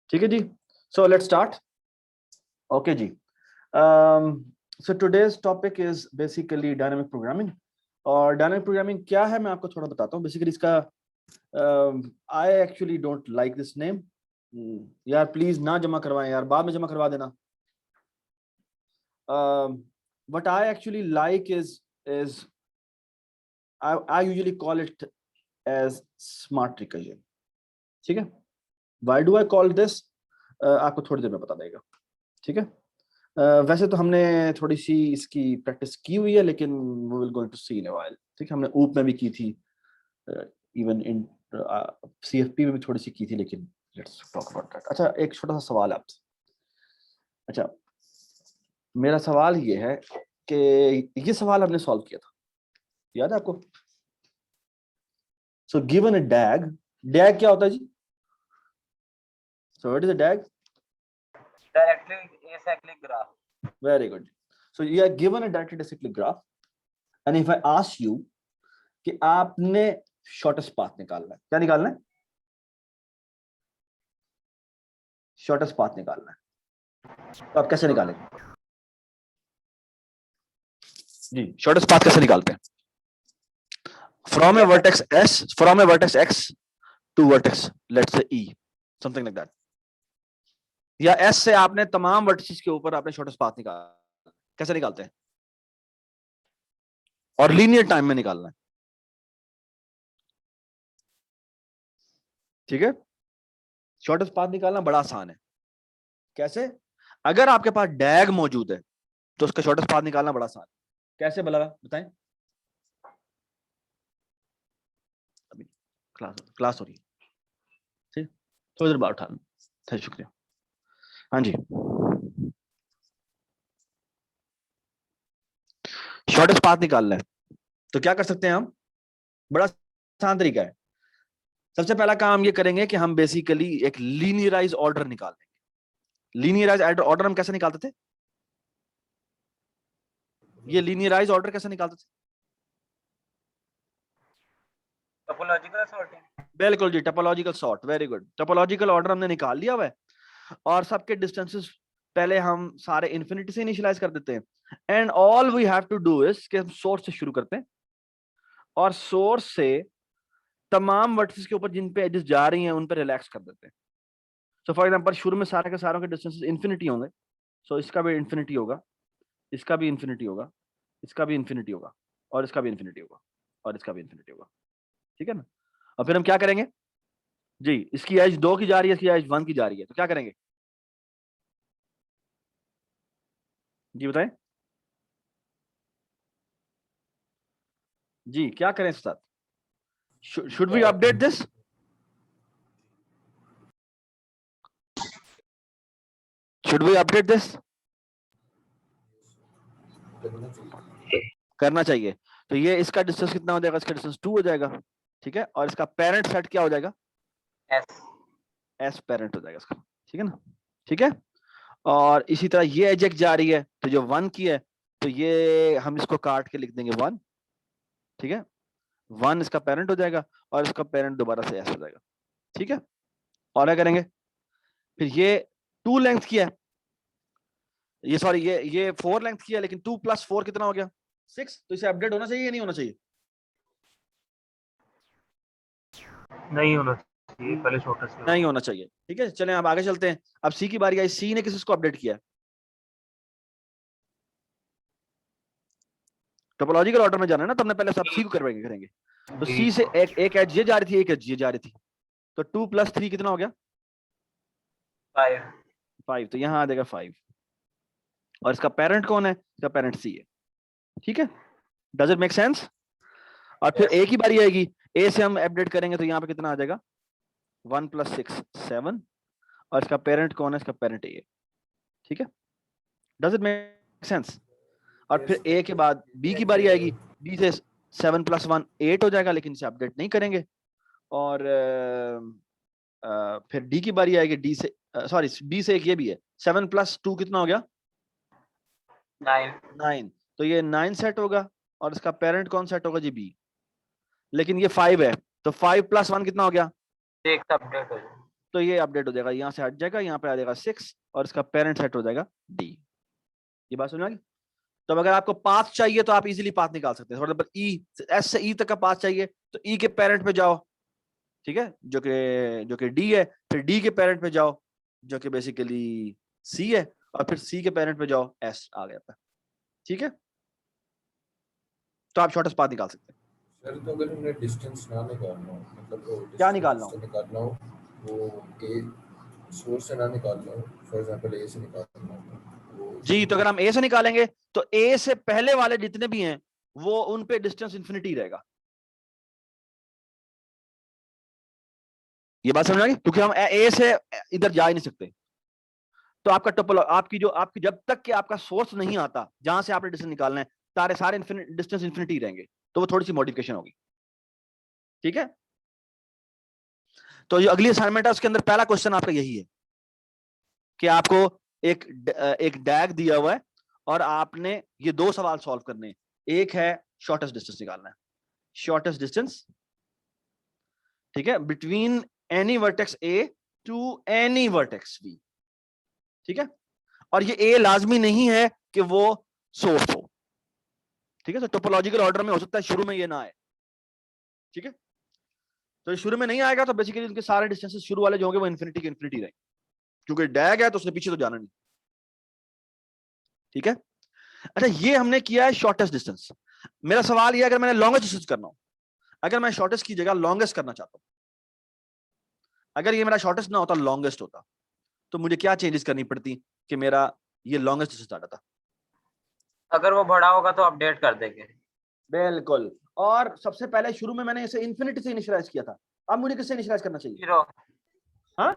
ठीक है जी, सो लेट्स स्टार्ट। ओके जी, so today's topic is basically dynamic programming. और डायनामिक प्रोग्रामिंग क्या है मैं आपको थोड़ा बताता हूँ। बेसिकली इसका I actually don't like this name. यार प्लीज ना जमा करवाएं यार, बाद में जमा करवा देना। what I actually like is I usually call it as smart recursion। ठीक है, why do I call this? आपको थोड़ी देर में पता लगेगा। ठीक है, वैसे तो हमने थोड़ी सी इसकी प्रैक्टिस की हुई है, लेकिन we will going to see in a while। ठीक है, हमने ऊप में भी की थी, इवन इन CFP में भी थोड़ी सी की थी, लेकिन लेट्स टॉक अबाउट दैट। अच्छा, एक छोटा सा सवाल है आपसे। अच्छा, मेरा सवाल ये है कि ये सवाल हमने सॉल्व किया था, याद है आपको? सो गिवन अ डैग, डैग क्या होता है जी? So what is a DAG? Directly acyclic graph. Very good. So you are given a directly acyclic graph and if I ask you कि आपने शॉर्टेस्ट पाथ निकालना है, क्या निकालना है? शॉर्टेस्ट पाथ निकालना है, तो आप कैसे निकालेंगे जी? शॉर्टेस्ट पाथ कैसे निकालते हैं? From a vertex S, from a vertex X to vertex let's say E, something like that. या S से आपने तमाम वर्टिसेस के ऊपर आपने शॉर्टेस्ट पाथ निकाला, कैसे निकालते हैं? और लीनियर टाइम में निकालना है। ठीक है, शॉर्टेस्ट पाथ निकालना बड़ा आसान है। कैसे? अगर आपके पास डैग मौजूद है तो उसका शॉर्टेस्ट पाथ निकालना बड़ा आसान है। कैसे भला बताएं? अभी क्लास हो रही है, ठीक, थोड़ी देर बाद उठा लो। शुक्रिया। हाँ जी, शॉर्टेस्ट पाथ निकालना है तो क्या कर सकते हैं हम? बड़ा आसान तरीका है। सबसे पहला काम ये करेंगे कि हम बेसिकली एक लीनियराइज ऑर्डर निकाल देंगे। लीनियराइज ऑर्डर हम कैसे निकालते थे? ये लीनियराइज ऑर्डर कैसे निकालते थे? Topological sorting. बिल्कुल जी, topological sort, very good. Topological order हमने निकाल लिया हुआ है और सबके डिस्टेंसेस पहले हम सारे इन्फिनिटी से इनिशियलाइज कर देते हैं। And all we have to do is कि हम सोर्स से शुरू करते हैं और सोर्स से तमाम वर्टिसेस के ऊपर जिन पे एजेस जा रही हैं उन पे रिलैक्स कर देते हैं। सो फॉर एग्जांपल शुरू में सारे के सारों के डिस्टेंसेस इन्फिनिटी होंगे, सो इसका भी इन्फिनिटी होगा, इसका भी इन्फिनिटी होगा, इसका भी इन्फिनिटी होगा, और इसका भी इन्फिनिटी होगा, और इसका भी इन्फिनिटी होगा। ठीक है ना? और फिर हम क्या करेंगे जी? इसकी एज 2 की जा रही है, इसकी एज 1 की जा रही है, तो क्या करेंगे जी? बताएं जी, क्या करें इसके साथ? Should we update this? Should we update this? करना चाहिए। तो ये इसका डिस्टेंस कितना हो जाएगा? इसका डिस्टेंस 2 हो जाएगा। ठीक है, और इसका पेरेंट सेट क्या हो जाएगा? एस पेरेंट हो जाएगा इसका। ठीक है ना? ठीक है, और इसी तरह ये एजेक्ट जा रही है तो जो 1 की है तो ये हम इसको काट के लिख देंगे 1। ठीक है, 1 इसका पेरेंट हो जाएगा और इसका पेरेंट दोबारा से एस हो जाएगा। ठीक है, और क्या करेंगे फिर? ये 2 लेंथ की है, ये सॉरी ये 4 लेंथ की है, लेकिन 2 + 4 कितना हो गया? 6। तो इसे अपडेट होना चाहिए या नहीं होना चाहिए? नहीं होना चाहिए, पहले शॉर्टेस्ट नहीं होना चाहिए। ठीक है, चलें अब आगे चलते हैं। अब सी की बारी आई। सी ने किसको अपडेट किया? टोपोलॉजिकल ऑर्डर में जाना है ना, तो हमने पहले सब सी को करेंगे। तो सी से एक एज ये जा रही थी, एक एज ये जा रही थी, तो 2 + 3 कितना हो गया? 5। तो यहां आ जाएगा 5, और इसका पेरेंट कौन है? इसका पेरेंट सी है। ठीक है, डज इट मेक सेंस? और फिर ए की बारी आएगी, ए से हम अपडेट करेंगे तो यहाँ पे कितना आ जाएगा? 1 + 6 7, और इसका पेरेंट कौन है? इसका पेरेंट ए है। ठीक है, डज इट मेक सेंस? और फिर ए के बाद बी की बारी आएगी, बी से 7 + 1 8 हो जाएगा, लेकिन इसे अपडेट नहीं करेंगे। और फिर डी की बारी आएगी, डी से सॉरी बी से एक ये भी है, 7 + 2 कितना हो गया? 9। तो ये 9 सेट होगा, और इसका पेरेंट कौन सेट होगा जी? बी। लेकिन ये 5 है, तो 5 + 1 कितना हो गया? 6 अपडेट हो जाए। तो ये अपडेट हो जाएगा, यहाँ से हट जाएगा, यहाँ पे आ जाएगा 6 और इसका पेरेंट सेट हो जाएगा D। ये बात समझ आ गई? तो अगर आपको पाथ चाहिए तो आप इजीली पाथ निकाल सकते हैं। मतलब ई, एस से ई तक का पाथ चाहिए तो ई के पेरेंट पे जाओ, ठीक है, जो कि डी है, फिर डी के पेरेंट पे जाओ जो कि बेसिकली सी है, और फिर सी के पेरेंट पे जाओ, एस आ गया था, ठीक है। तो आप शॉर्टेस्ट पाथ निकाल सकते हैं। सर तो अगर हमने डिस्टेंस ना निकालना हो, मतलब वो क्या distance निकालना हो? से निकालना हो, वो ए सोर्स से ना निकालना हो, फॉर एग्जांपल ए से निकालना हो वो जी, तो अगर हम ए से निकालेंगे तो ए से पहले वाले जितने भी हैं वो उन पे डिस्टेंस इंफिनिटी रहेगा। ये बात समझ आ गई? क्योंकि हम ए से इधर जा ही नहीं सकते। तो आपका टोपोलॉजी, आपकी जब तक कि आपका सोर्स नहीं आता जहां से आपने डिस्टेंस निकालना है, सारे डिस्टेंस इंफिनिटी रहेंगे। तो वो थोड़ी सी मॉडिफिकेशन होगी, ठीक है। तो जो अगली असाइनमेंट है उसके अंदर पहला क्वेश्चन आपका यही है कि आपको एक डैग दिया हुआ है और आपने ये दो सवाल सॉल्व करने हैं। एक है शॉर्टेस्ट डिस्टेंस निकालना है, शॉर्टेस्ट डिस्टेंस, ठीक है, between any vertex A to any vertex B, ठीक है। और ये ए लाजमी नहीं है कि वो सोर्स हो, ठीक है। तो टोपोलॉजिकल ऑर्डर में हो सकता है शुरू में ये ना आए, ठीक है। तो शुरू में नहीं आएगा तो बेसिकली उनके सारे डिस्टेंसेस शुरू वाले जो होंगे वो इन्फिनिटी के इन्फिनिटी रहेंगे, क्योंकि डैग है तो उसने पीछे तो जाना नहीं, ठीक है। अच्छा, ये हमने किया है शॉर्टेस्ट डिस्टेंस। मेरा सवाल ये, अगर मैंने लॉन्गेस्ट डिस्टेंस करना हो, अगर मैं शॉर्टेस्ट की जगह लॉन्गेस्ट करना चाहता हूं, अगर ये मेरा शॉर्टेस्ट ना होता लॉन्गेस्ट होता, तो मुझे क्या चेंजेस करनी पड़ती कि मेरा ये लॉन्गेस्ट डिस्टेंस आ जाता? अगर वो बड़ा होगा तो अपडेट कर देंगे। बिल्कुल। और सबसे पहले शुरू में मैंने इसे इन्फिनिटी से इनिशियलाइज किया था, अब मुझे किससे इनिशियलाइज करना चाहिए? 0 हाँ,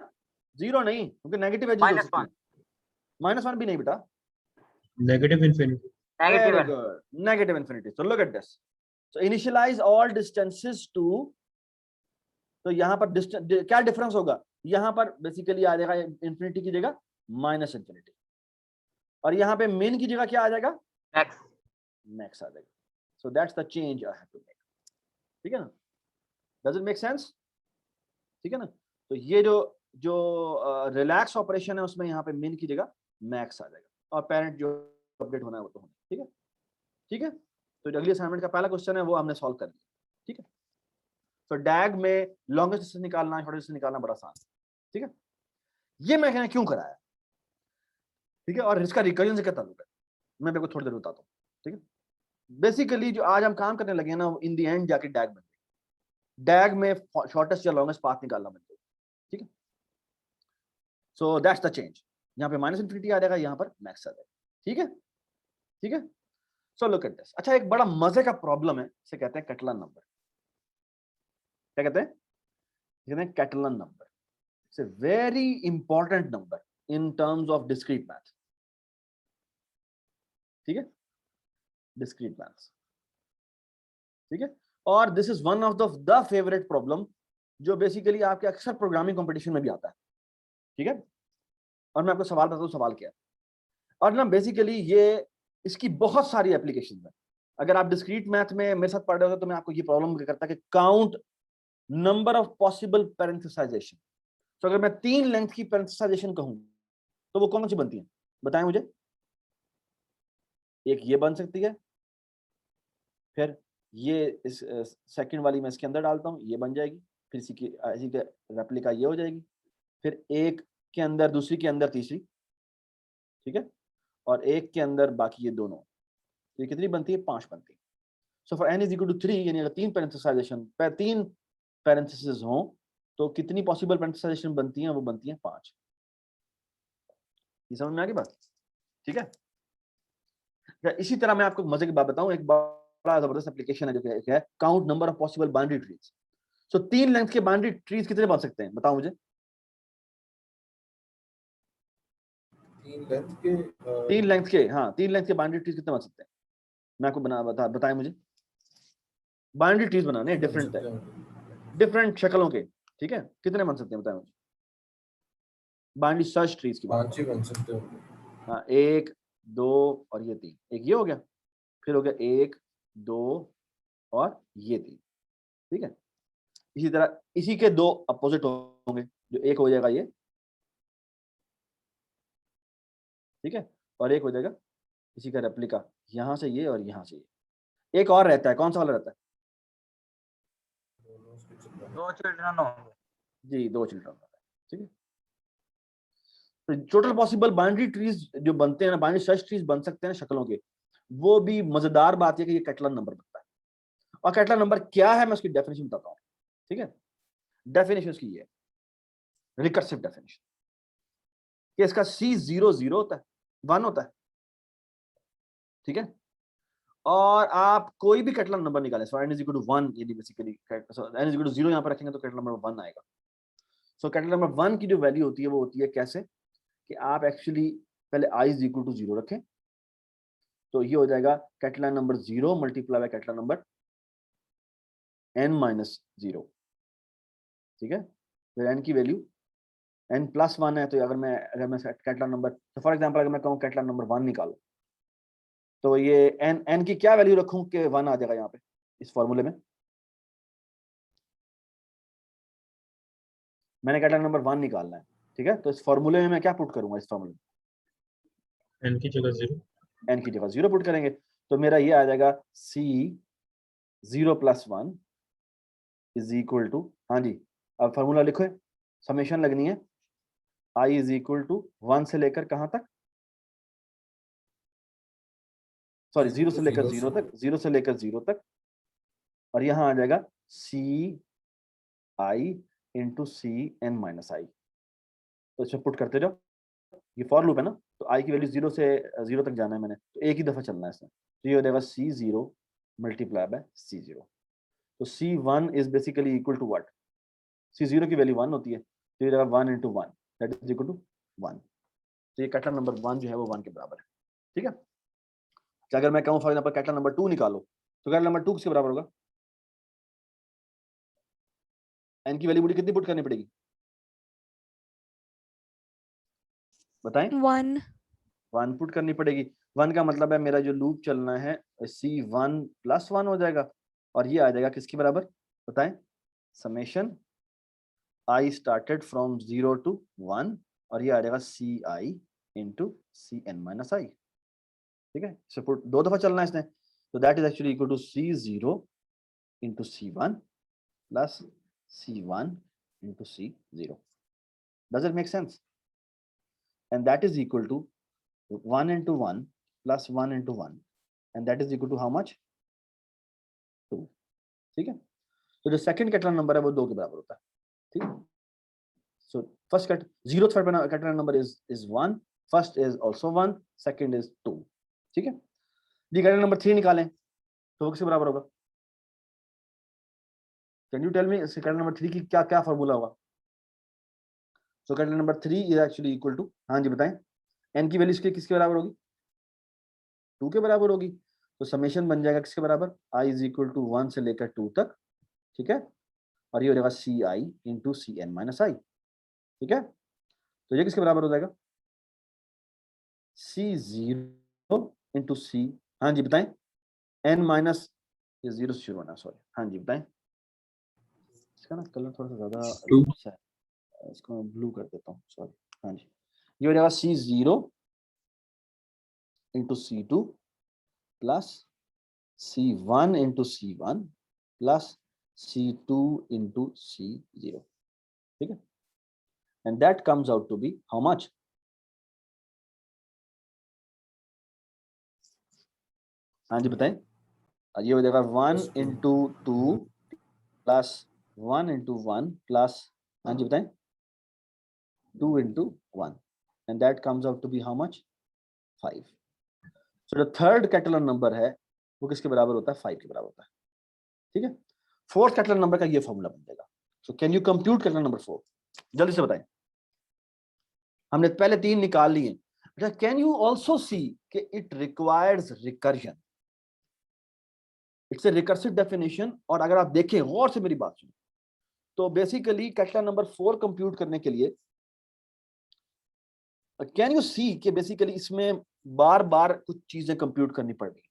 0 नहीं, क्योंकि नेगेटिव एजेस हो सकती है। -1 भी नहीं बेटा, Negative infinity. Negative very good, negative infinity. So look at this. So initialize all distances to, तो यहाँ पर क्या डिफरेंस होगा? यहाँ पर बेसिकली आ जाएगा इंफिनिटी की जगह -इंफिनिटी, और यहाँ पे मेन की जगह क्या आ जाएगा? मैक्स। मैक्स आ जाएगा। So that's the change I have to make, ठीक है ना? Does it make sense? ठीक है ना? तो ये जो रिलैक्स ऑपरेशन है उसमें यहाँ पे मेन की जगह मैक्स आ जाएगा, और पेरेंट जो अपडेट होना है वो तो होना, ठीक है, ठीक है। तो जो अगली असाइनमेंट का पहला क्वेश्चन है वो हमने सॉल्व कर लिया, ठीक है। तो डैग में लॉन्गेस्ट डिस्टेंस निकालना, शॉर्टेस्ट डिस्टेंस निकालना बड़ा आसान है, ठीक है। ये मैंने क्यों कराया, ठीक है, और इसका रिकर्जन से क्या ताल्लुक है मैं आपको थोड़ी देर बताता हूँ, ठीक है। बेसिकली जो आज हम काम करने लगे हैं ना, इन दी एंड जाके डैग बन गई, डैग में शॉर्टेस्ट या लॉन्गेस्ट पाथ निकालना बन गई, ठीक है। सो दैट्स द चेंज, यहाँ पे -इंफिनिटी आ जाएगा, यहाँ पर मैक्स आ जाएगा, ठीक है, ठीक है। So look at this. अच्छा, एक बड़ा मजे का प्रॉब्लम है, इसे कहते हैं कैटलन नंबर। क्या कहते हैं? कहते हैं Catalan number. It's a very important number in terms of discrete math, ठीक है, डिस्क्रीट मैथ्स, ठीक है। और this is one of the favourite problem जो बेसिकली आपके अक्सर प्रोग्रामिंग कंपटीशन में भी आता है, ठीक है। और मैं आपको सवाल बताता हूँ सवाल क्या है। और ना बेसिकली ये इसकी बहुत सारी एप्लीकेशन है। अगर आप डिस्क्रीट मैथ में मेरे साथ पढ़ रहे हो तो मैं आपको ये प्रॉब्लम करता कि काउंट नंबर ऑफ पॉसिबल पैरेंथेसाइजेशन। तो अगर मैं 3 लेंथ की पैरेंथेसाइजेशन कहूं तो वो कौन सी बनती है, बताएं मुझे। एक ये बन सकती है, फिर ये इस सेकंड वाली मैं इसके अंदर डालता हूं, ये बन जाएगी, फिर इसी के रेप्लिका ये हो जाएगी, फिर एक के अंदर दूसरी के अंदर तीसरी, ठीक है, और एक के अंदर बाकी ये दोनों। ये कितनी बनती है? 5 बनती है। So for n is equal to 3, यानी अगर 3 पैरेंथेसाइजेशन 3 पैरेंथेसिस हो तो कितनी पॉसिबल पैरेंथेसाइजेशन बनती हैं? वो बनती हैं 5। ये समझ में आ गई बात, ठीक है। इसी तरह मैं आपको मजे की बात बताऊं, एक बड़ा जबरदस्त एप्लीकेशन है जो है count number of possible boundary trees. So 3 length के बाउंड्री ट्रीज कितने बन सकते हैं, बताओ मुझे। 3 लेंथ के 3 लेंथ के, हाँ 3 लेंथ के बाउंड्री ट्रीज कितने बन सकते हैं? मैं आपको बताएं मुझे। बाउंड्री ट्रीज बनाने डिफरेंट है, डिफरेंट शक्लों के, ठीक है, कितने बन सकते हैं बताएं मुझे। बाउंड्री सर्च ट्रीज की बात 5 ही बन सकते होंगे। हाँ, 1 2 और ये 3, एक ये हो गया, फिर हो गया 1 2 और ये 3, ठीक है। इसी तरह इसी के 2 अपोजिट होंगे, जो एक हो जाएगा ये, ठीक है, और एक हो जाएगा इसी का रेप्लिका, यहाँ से ये और यहाँ से ये। एक और रहता है, कौन सा वाला रहता है? दोनों उसके चिल्ड्रन। 2 चिल्ड्रन होंगे। जी, 2 चिल्ड्रन रहता है, ठीक है। तो टोटल पॉसिबल बाइनरी ट्रीज जो बनते हैं ना, बाइनरी सर्च ट्रीज बन सकते हैं शक्लों के, वो भी मजेदार बात है कि ये कैटलन नंबर बनता है। और कैटलन नंबर क्या है मैं उसकी डेफिनेशन बताता हूँ, ठीक है। डेफिनेशन उसकी ये है, रिकर्सिव डेफिनेशन, कि इसका C00 होता है, 1 होता है, ठीक है। और आप कोई भी कैटलन नंबर निकालें, सो n = 1, यदि बेसिकली n = 0 यहाँ पर रखेंगे तो कैटलन नंबर 1 आएगा। सो कैटलन नंबर 1 की जो वैल्यू होती है वो होती है कैसे, कि आप एक्चुअली पहले I = 0 रखें, तो ये हो जाएगा Catalan number 0 multiply by Catalan number n-0, ठीक है। फिर n की वैल्यू n+1 है, तो अगर मैं कैटलन नंबर, तो फॉर एग्जांपल अगर मैं कहूँ कैटलन नंबर 1 निकालो, तो ये n की क्या वैल्यू रखूं कि 1 आ जाएगा यहाँ पे इस फॉर्मूले में। मैंने कैटलन नंबर 1 निकालना है, ठीक है, तो इस फॉर्मूले में मैं क्या पुट करूंगा, इस फॉर्मूले में n की जगह 0, n की जगह 0 पुट करेंगे, तो मेरा ये आ जाएगा C0 + 1 = हाँ जी, अब फॉर्मूला लिखो, समेशन लगनी है, I = 1 से लेकर कहां तक, सॉरी 0 से लेकर 0 तक, 0 से लेकर 0 तक, और यहां आ जाएगा CI × CN-I, तो इसमें पुट करते जाओ, ये फॉर लूप है ना, तो I की वैल्यू 0 से 0 तक जाना है मैंने, तो एक ही दफा चलना है इसमें, तो ये हो जाएगा C0 × C0, तो C1 is basically equal to what, C0 की वैल्यू 1 होती है, तो ये हो जाएगा 1 × 1 दैट इज इक्वल टू 1, तो ये कैटलन नंबर 1 जो है वो 1 के बराबर है, ठीक है। तो अगर मैं कहूँ फॉर एग्जांपल कैटलन नंबर 2 निकालो, तो कैटलन नंबर 2 किसके बराबर होगा, n की वैल्यू मुझे कितनी पुट करनी पड़ेगी बताएं? 1 पुट करनी पड़ेगी। 1 का मतलब है मेरा जो लूप चलना है C1 + 1 हो जाएगा, और ये आ जाएगा किसके बराबर बताएं, summation I started from 0 to 1, और ये आ जाएगा CI × CN-I, ठीक है। इसे पुट 2 दफा चलना है इसने, तो that is actually equal to C0 × C1 + C1 × C0। Does it make sense? And that is equal to 1 × 1 + 1 × 1, and that is equal to how much, 2, ठीक है। तो जो सेकंड कैटलन नंबर है वो 2 के बराबर होता है, ठीक है। So first cat 0th Catalan number is 1, first is also 1, second is 2, ठीक है। जी कैटलन नंबर 3 निकालें तो वो किसके बराबर होगा, can you tell me Catalan number 3 की क्या क्या फॉर्मूला होगा। So Catalan number 3 is actually equal to, हाँ जी बताएं, n की वैल्यू किसके बराबर होगी, 2 के बराबर होगी, तो समेशन बन जाएगा किसके बराबर, I = 1 से लेकर 2 तक, ठीक है, और ये हो जाएगा CI × CN-I, ठीक है। तो ये किसके बराबर हो जाएगा, C0 × C, हाँ जी बताएं, n- ये 0 से शुरू होना, सॉरी, हाँ जी बताएं, इसका ना कलर थोड़ा सा ज्यादा अच्छा है, इसको मैं ब्लू कर देता हूँ, सॉरी, हाँ जी, ये हो जाएगा C0 × C2 + C1 × C1 + C2 × C0, ठीक है, and that comes out to be how much, हाँ जी बताएं, ये हो जाएगा 1 × 2 + 1 × 1 + हाँ जी बताएं 2 × 1, and that comes out to be how much, 5। so जो थर्ड कैटलन नंबर है वो किसके बराबर होता है, 5 के बराबर होता है, ठीक है। फोर्थ कैटलन नंबर का ये फॉर्मूला बन जाएगा। So can you compute Catalan number 4, जल्दी से बताएं, हमने पहले 3 निकाल लिए, अच्छा कैन यू आल्सो सी कि it requires recursion, it's a recursive definition, और अगर आप देखें गौर से मेरी बात सुनो, तो बेसिकली कैटलन नंबर 4 कंप्यूट करने के लिए कैन यू सी कि बेसिकली इसमें बार बार कुछ चीजें कंप्यूट करनी पड़ रही।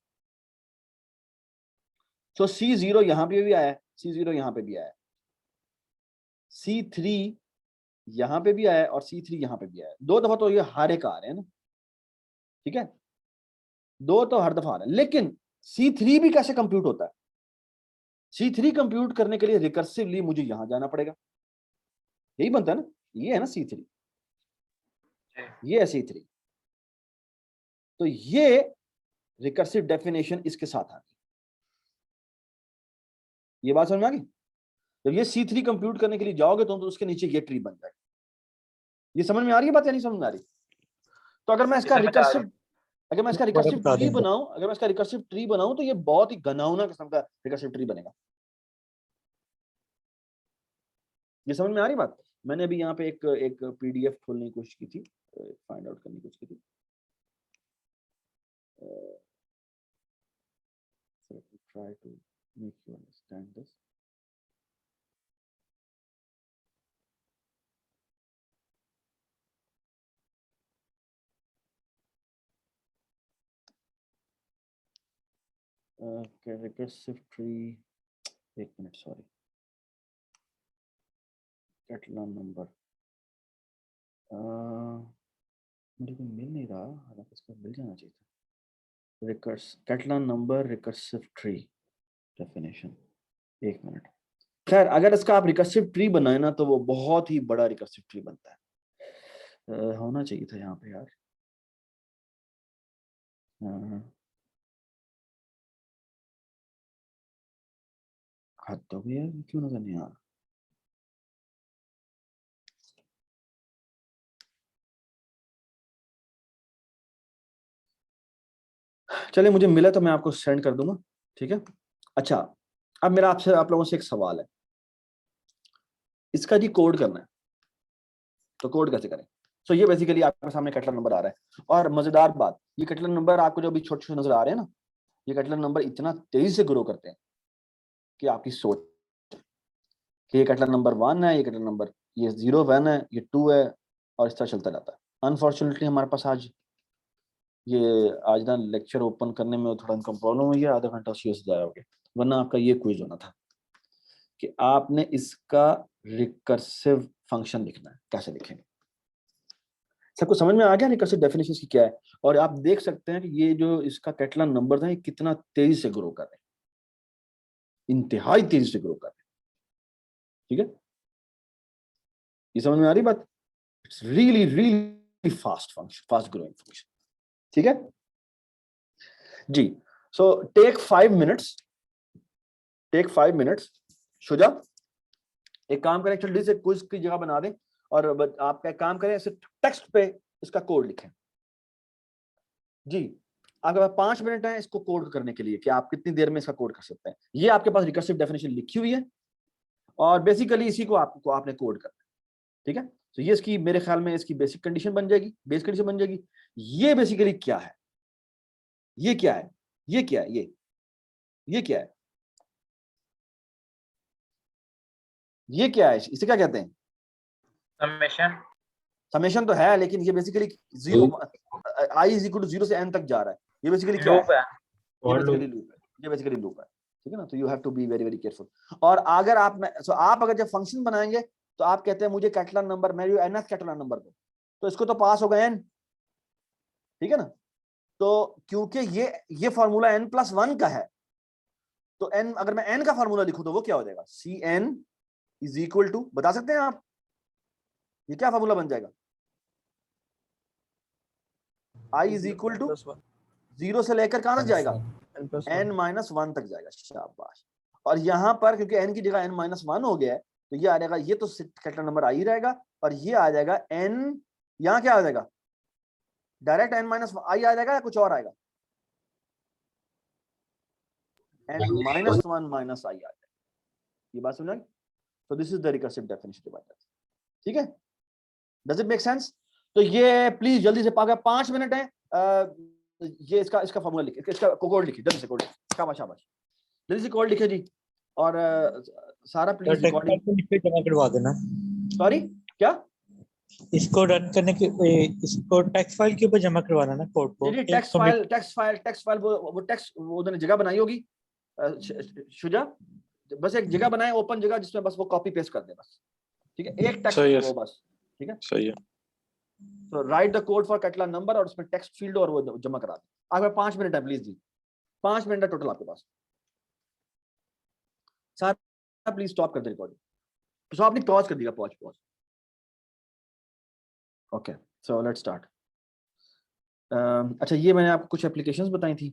सो C0 यहां पे भी आया है, C0 यहां पे भी आया है, C3 यहाँ पे भी आया और C3 यहाँ पे भी आया, 2 दफा तो ये हर एक आ रहे हैं ना, ठीक है, 2 तो हर दफा आ रहे हैं। लेकिन C3 भी कैसे कंप्यूट होता है? C3 कंप्यूट करने के लिए रिकर्सिवली मुझे यहां जाना पड़ेगा, यही बनता है ना, ये है ना C3, ये है C3। तो ये रिकर्सिव डेफिनेशन इसके साथ आ गई। ये बात समझ में आ गई? जब ये C3 कंप्यूट करने के लिए जाओगे तो उसके नीचे ये ट्री बन जाएगा। ये समझ में आ रही है बात या नहीं समझ में आ रही? तो अगर मैं इसका रिकर्सिव ट्री बनाऊं, अगर मैं इसका रिकर्सिव ट्री बनाऊं तो ये बहुत ही घनाउना किस्म का रिकर्सिव ट्री बनेगा। ये समझ में आ रही बात? मैंने अभी यहाँ पे एक PDF खोलने की कोशिश की थी, फाइंड आउट करने की कोशिश की थी। Try to make you understand this. Okay, recursive tree. एक मिनट, सॉरी, कैटलन नंबर मुझे को मिल नहीं रहा, हालांकि इसको मिल जाना चाहिए था। Catalan number recursive tree definition, एक मिनट। खैर, अगर इसका आप रिकर्सिव ट्री बनाए ना तो वो बहुत ही बड़ा रिकर्सिव ट्री बनता है। होना चाहिए था यहाँ पे यार। हद तो भी है, क्यों नजर नहीं आ रहा? चलिए, मुझे मिला तो मैं आपको सेंड कर दूंगा, ठीक है। अच्छा, अब मेरा आपसे आप लोगों से एक सवाल है, इसका जी कोड करना है, तो कोड कैसे करें? सो ये बेसिकली आपके सामने कैटलन नंबर आ रहा है, और मजेदार बात, ये कैटलन नंबर आपको जो अभी छोटे छोटे नजर आ रहे हैं ना, ये कैटलन नंबर इतना तेजी से ग्रो करते हैं कि आपकी सोच कि ये कैटलन नंबर 1 है, ये कैटलन नंबर ये 0 1 है, ये 2 है, और इस तरह चलता जाता है। अनफॉर्चुनेटली हमारे पास आज ना लेक्चर ओपन करने में थोड़ा इनका प्रॉब्लम हुई है, आधा घंटा उसी से जाया हो गया, वरना आपका ये क्विज होना था कि आपने इसका रिकर्सिव फंक्शन लिखना है। कैसे लिखेंगे? सबको समझ में आ गया रिकर्सिव डेफिनेशन की क्या है? और आप देख सकते हैं कि ये जो इसका कैटलन नंबर था, ये कितना तेजी से ग्रो कर रहे हैं, इंतहाई तेजी से ग्रो कर रहे हैं, ठीक है। ये समझ में आ रही बात? It's really really fast function, fast growing function, ठीक है जी। So take 5 minutes. शुजा, एक काम करें, जल्दी से क्विज की जगह बना दें, और आप क्या काम करें, सिर्फ टेक्स्ट पे इसका कोड लिखें जी। आपके पास 5 मिनट है इसको कोड करने के लिए, कि आप कितनी देर में इसका कोड कर सकते हैं। ये आपके पास रिकर्सिव डेफिनेशन लिखी हुई है, और बेसिकली इसी को आपने कोड करना है, ठीक है। तो ये इसकी, मेरे ख्याल में इसकी बेसिक कंडीशन बन जाएगी, बेस कंडीशन बन जाएगी। ये बेसिकली क्या है, ये क्या है, ये क्या है, ये क्या है, ये क्या है, इसे क्या कहते हैं? समेशन तो है, लेकिन ये बेसिकली 0 i = 0 से n तक जा रहा है। ये बेसिकली क्या है? ये बेसिकली लूप है, ठीक है ना। तो you have to be very very careful. और अगर आप अगर जब फंक्शन बनाएंगे तो आप कहते हैं मुझे कैटलन नंबर, मेरे nth कैटलन नंबर दो, तो इसको तो पास होगा n, ठीक है ना। तो क्योंकि ये फॉर्मूला n+1 का है, तो n, अगर मैं n का फॉर्मूला लिखूं तो वो क्या हो जाएगा? Cn = बता सकते हैं आप, ये क्या फॉर्मूला बन जाएगा? i = 0 से लेकर कहां तक जाएगा? n-1 तक जाएगा। शाबाश। और यहां पर क्योंकि n की जगह n-1 हो गया है, तो ये आ जाएगा, ये तो कैटलन नंबर i रहेगा, और ये आ जाएगा n, यहां क्या आ जाएगा? डायरेक्ट n-i आ जाएगा या कुछ और आएगा? n-1 - i आ जाएगा। ये बात समझ? तो this is the recursive definition divider, ठीक है। Does it make sense? तो ये प्लीज जल्दी से पागा, 5 मिनट है। ये इसका फॉर्मूला लिखिए, इसका कोड लिखिए, जल्दी से कोड। शाबाश शाबाश, जल्दी से कोड लिखिए जी। और सारा प्लीज रिकॉर्डिंग लिख के जमा करवा देना। सॉरी क्या? इसको रन करने के, इसको टेक्स्ट फाइल के ऊपर जमा करवाना ना कोड को। नहीं, टेक्स्ट फाइल वो टेक्स्ट उन्होंने जगह बनाई होगी शुजा, बस एक जगह बनाए, ओपन जगह, जिसमें बस वो कॉपी पेस्ट कर दे बस, ठीक है। एक टेक्स्ट वो बस ठीक है, सही है। तो write the code for Catalan number और उसमें टेक्स्ट फील्ड और वो जमा करा दें। आपके 5 मिनट है, प्लीज जी, 5 मिनट है टोटल आपके पास। सर प्लीज स्टॉप कर दे रिकॉर्डिंग, तो आपने पॉज कर दिया, pause. Okay, so let's start. अच्छा, ये मैंने आपको कुछ एप्लीकेशंस बताई थी।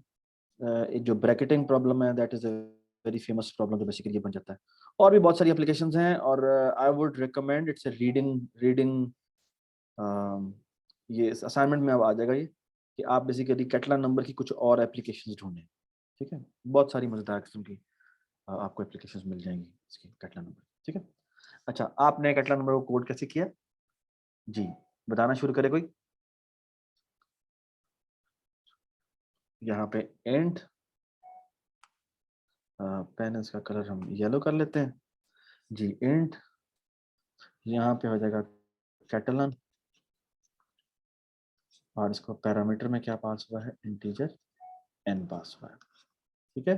एक जो ब्रैकेटिंग प्रॉब्लम है, that is a very famous problem, जो बेसिकली ये बन जाता है। और भी बहुत सारी एप्लीकेशंस हैं, और I would recommend it's a reading ये असाइनमेंट में अब आ जाएगा ये, कि आप बेसिकली कैटलान नंबर की कुछ और एप्लीकेशंस ढूंढें। ठीक है, बहुत सारी मजेदार किस्म की आपको एप्लीकेशंस मिल जाएंगी इसकी कैटलान नंबर। ठीक है, अच्छा, आपने कैटलान नंबर को कोड कैसे किया जी, बताना शुरू करे कोई। यहाँ पे एंड पेन, इसका कलर हम येलो कर लेते हैं जी। इंट यहाँ पे हो जाएगा कैटलान, और इसको पैरामीटर में क्या पास हुआ है, इंटीजर n पास हुआ है। ठीक है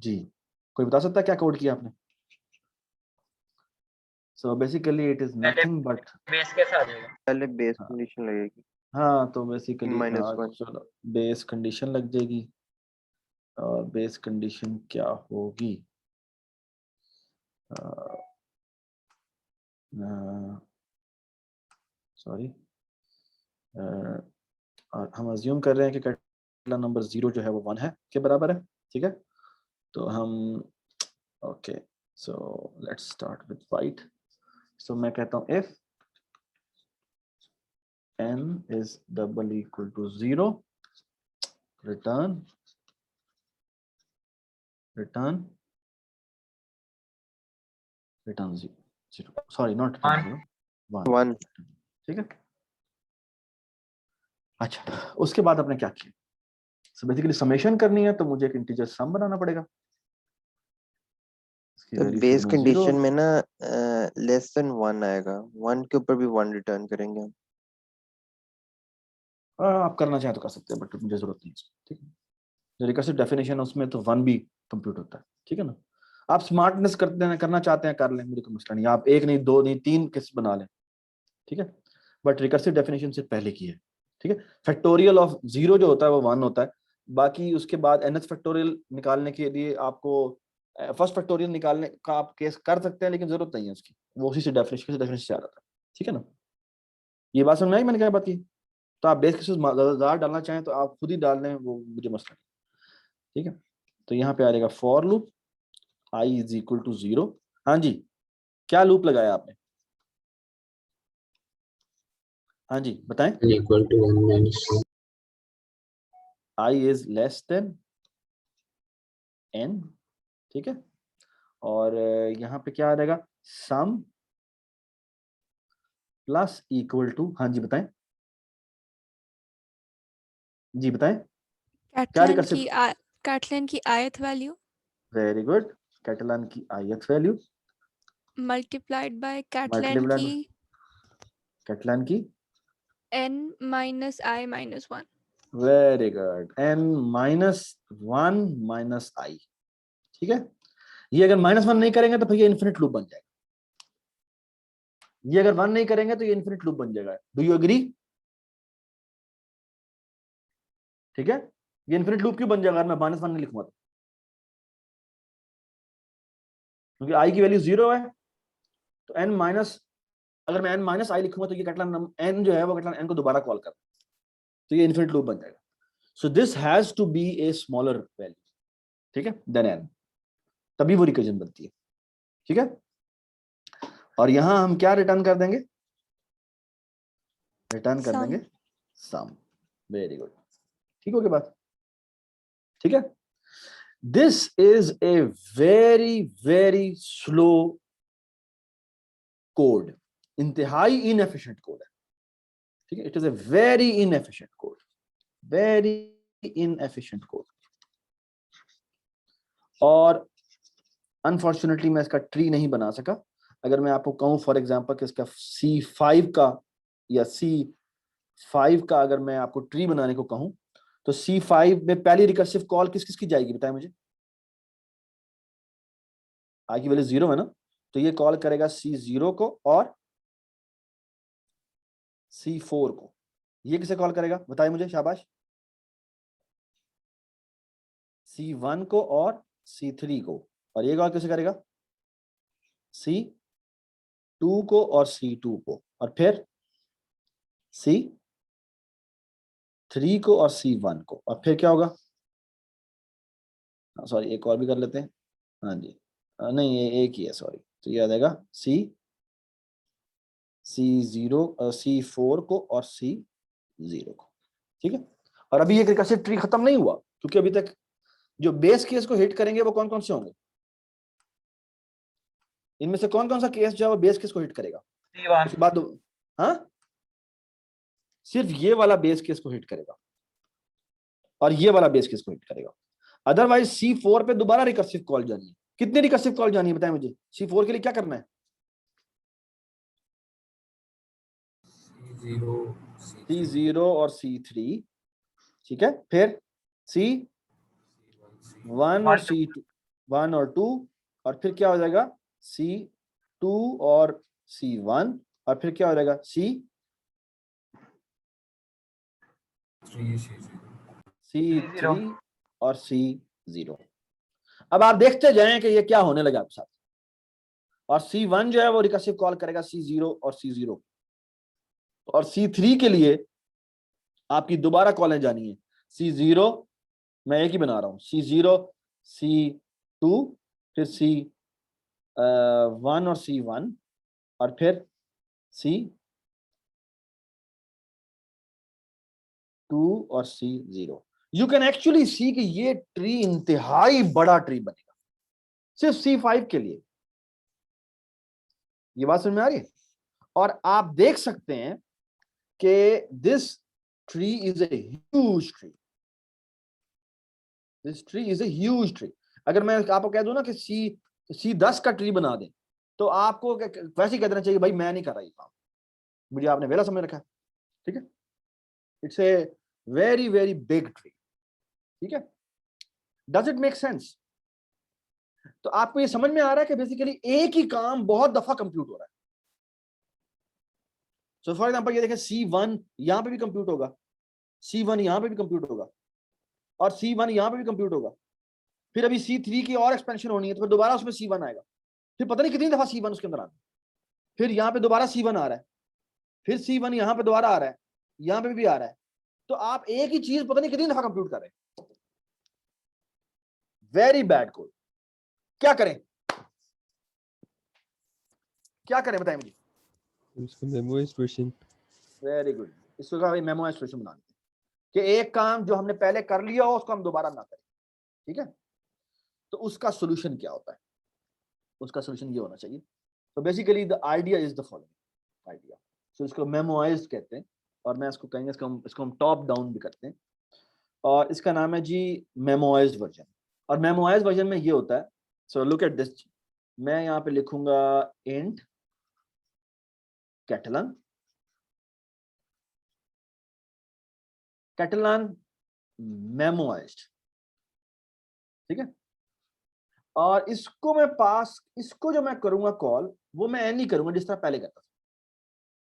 जी, कोई बता सकता है क्या कोड किया आपने? So basically it is nothing but, base के साथ जाएगा। पहले बेस हाँ। कंडीशन लगेगी हाँ, तो बेसिकली -1 चलो बेस कंडीशन लग जाएगी, और बेस कंडीशन क्या होगी, सॉरी, और हम अज्यूम कर रहे हैं कि कैटलान नंबर 0 जो है वो 1 है के बराबर है। ठीक है, तो हम okay, so let's start with white. So मैं कहता हूँ इफ n is double equal to 0, return return 0, sorry not return 0, 1। 1 ठीक है, अच्छा, उसके बाद आपने क्या किया, सो बेसिकली समेशन करनी है, तो मुझे एक इंटीजर सम बनाना पड़ेगा। इसकी तो वैल्यू बेस शुरू में 0 कंडीशन में ना लेस देन 1 आएगा, 1 के ऊपर भी 1 रिटर्न करेंगे हम। आप करना चाहें तो कर सकते हैं, बट मुझे जरूरत नहीं है इसकी। ठीक है, जो रिकर्सिव डेफिनेशन है उसमें तो 1 भी कंप्यूट होता है। ठीक है ना, आप स्मार्टनेस करना चाहते हैं कर लें, मुझे कोई मसला नहीं, आप 1 नहीं 2 नहीं 3 किस बना लें। ठीक है, बट रिकर्सिव डेफिनेशन से पहले की है। ठीक है, फैक्टोरियल ऑफ 0 जो होता है वो 1 होता है, बाकी उसके बाद nth फैक्टोरियल निकालने के लिए आपको फर्स्ट फैक्टोरियल निकालने का आप केस कर सकते हैं, लेकिन जरूरत नहीं है उसकी, वो उसी से डेफिनेशन से आ रहा था। ठीक है ना, ये बात समझ में आई मैंने क्या बात की? तो आप बेस केसेस ज्यादा डालना चाहें तो आप खुद ही डाल लें, वो मुझे मसला नहीं। ठीक है, तो यहाँ पे आ जाएगा for loop i is equal to 0। हाँ जी, क्या लूप लगाया आपने? हाँ जी बताएं। equal to 1 minus 1। i इज लेस देन n। ठीक है, और यहाँ पे क्या आ जाएगा, सम प्लस इक्वल टू, हाँ जी बताएं, जी बताएं क्या कैटलान रिकर्सिव, की कैटलान की ith value very good, Catalan की ith value multiplied by Catalan multiply की कैटलान की, n minus i minus 1। Very good, n minus 1 minus i। ठीक है, ये अगर -1 नहीं करेंगे तो फिर ये इन्फिनिट लूप बन जाएगा, ये अगर 1 नहीं करेंगे तो ये इन्फिनिट लूप बन जाएगा। Do you agree? ठीक है, ये इन्फिनिट लूप क्यों बन जाएगा अगर मैं -1 नहीं लिखूंगा तो? क्योंकि i की वैल्यू 0 है, तो n माइनस, अगर मैं n माइनस i लिखूंगा तो ये कैटलान n जो है वो कैटलान n को दोबारा कॉल कर, तो ये इन्फिनिट लूप बन जाएगा। So this has to be a smaller value, ठीक है, देन n, तभी वो रिकर्जन बनती है। ठीक है, और यहां हम क्या रिटर्न कर देंगे, रिटर्न कर देंगे सम। वेरी गुड, ठीक हो गया बात? ठीक है, this is a very very slow code, इंतहाई इनएफिशिएंट कोड है। ठीक है, it is a very inefficient code, very inefficient code, और अनफॉर्चुनेटली मैं इसका ट्री नहीं बना सका। अगर मैं आपको कहूं फॉर एग्जांपल कि इसका C5 का या C5 का अगर मैं आपको ट्री बनाने को कहूं, तो C5 में पहली रिकर्सिव कॉल किस किस की जाएगी बताएं मुझे? i की वैल्यू 0 है ना, तो ये कॉल करेगा C0 को और C4 को, ये किसे कॉल करेगा बताइए मुझे, शाबाश। C1 को और C3 को, और ये कॉल किसे करेगा, C2 को और C2 को, और फिर C3 को और C1 को, और फिर क्या होगा, सॉरी एक और भी कर लेते हैं, हाँ जी, नहीं ये एक ही है सॉरी, तो ये आ जाएगा C4 को और C0 को, ठीक है। और अभी ये रिकर्सिव ट्री खत्म नहीं हुआ, क्योंकि अभी तक जो बेस केस को हिट करेंगे वो कौन कौन से होंगे, इनमें से कौन कौन सा केस जो है वो बेस केस को हिट करेगा, उसके बाद हाँ सिर्फ ये वाला बेस केस को हिट करेगा और ये वाला बेस केस को हिट करेगा। अदरवाइज C4 पे दोबारा रिकर्सिव कॉल जानी है। कितनी रिकर्सिव कॉल जानी है बताएं मुझे, C4 के लिए क्या करना है, C0 और C3, ठीक है, फिर C1 और C2, 1 और 2, और फिर क्या हो जाएगा C2 और C1, और फिर क्या हो जाएगा C3 और C0। अब आप देखते जाएं कि ये क्या होने लगा आपके साथ, और C1 जो है वो रिकर्सिव कॉल करेगा C0 और C0, और C3 के लिए आपकी दोबारा कॉलें जानी है C0, मैं एक ही बना रहा हूं, C0 C2 फिर C1 और C1 और फिर C2 और C0। You can actually see कि ये ट्री इंतहाई बड़ा ट्री बनेगा सिर्फ C5 के लिए, ये बात समझ में आ रही है। और आप देख सकते हैं कि this tree is a huge tree, this tree is a huge tree. अगर मैं आपको कह दूं ना कि C10 का ट्री बना दें, तो आपको वैसे ही कह देना चाहिए भाई मैं नहीं कर रहा ये काम, मुझे आपने वेला समझ रखा है, ठीक है। It's a very very big tree, ठीक है। Does it make sense? तो आपको ये समझ में आ रहा है कि बेसिकली एक ही काम बहुत दफा कंप्यूट हो रहा है। सो फॉर एग्जांपल ये देखें, C1 यहां पे भी कंप्यूट होगा, C1 यहां पे भी कंप्यूट होगा, और C1 यहां पे भी कंप्यूट होगा, फिर अभी C3 की और एक्सपेंशन होनी है, तो फिर दोबारा उसमें C1 आएगा, फिर पता नहीं कितनी दफा C1 उसके अंदर आता है, फिर यहाँ पे दोबारा C1 आ रहा है, फिर C1 यहाँ पे दोबारा आ रहा है, यहाँ पे भी आ रहा है, तो आप एक ही चीज पता नहीं कितनी दफा कंप्यूट कर रहे हैं। Very bad code. क्या करें, क्या करें बताएं मुझे। उसको मेमोराइज क्वेश्चन। वेरी गुड, इसको का मेमोराइज क्वेश्चन बना लेते हैं कि एक काम जो हमने पहले कर लिया हो उसको हम दोबारा ना करें, ठीक है। तो उसका सोल्यूशन क्या होता है, उसका सोल्यूशन ये होना चाहिए। तो basically the idea is the following idea, so इसको मेमोराइज कहते हैं, और मैं इसको कहेंगे इसको हम टॉप डाउन भी करते हैं, और इसका नाम है जी मेमोराइज्ड वर्जन। और मेमोराइज्ड वर्जन में ये होता है, सो लुक एट दिस, मैं यहाँ पे लिखूंगा इंट कैटलन मेमोराइज्ड, ठीक है। और इसको मैं इसको जो मैं करूंगा कॉल, वो मैं ऐसे नहीं करूंगा जिस तरह पहले करता था,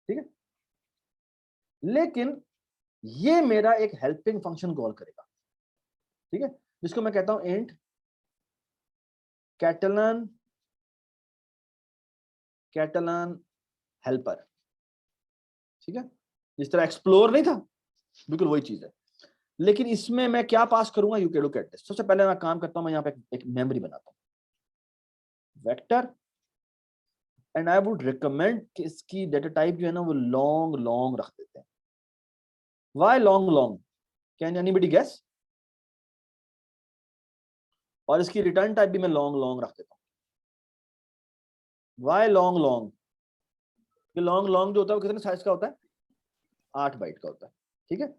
ठीक है। लेकिन ये मेरा एक हेल्पिंग फंक्शन कॉल करेगा, ठीक है, जिसको मैं कहता हूं इंट कैटलन हेल्पर, ठीक है। जिस तरह एक्सप्लोर नहीं था, बिल्कुल वही चीज है, लेकिन इसमें मैं क्या पास करूंगा, you can look at this. सबसे पहले मैं काम करता हूं, मैं यहाँ पे एक मेमोरी बनाता हूं, vector, and I would recommend कि इसकी डेटा टाइप जो है ना वो लॉन्ग रख देते हैं। Why long? Can anybody guess? और इसकी रिटर्न टाइप भी मैं लॉन्ग रख देता हूं। Why long? लॉन्ग जो होता है वो कितने साइज का होता है, 8 बाइट का होता है, ठीक है।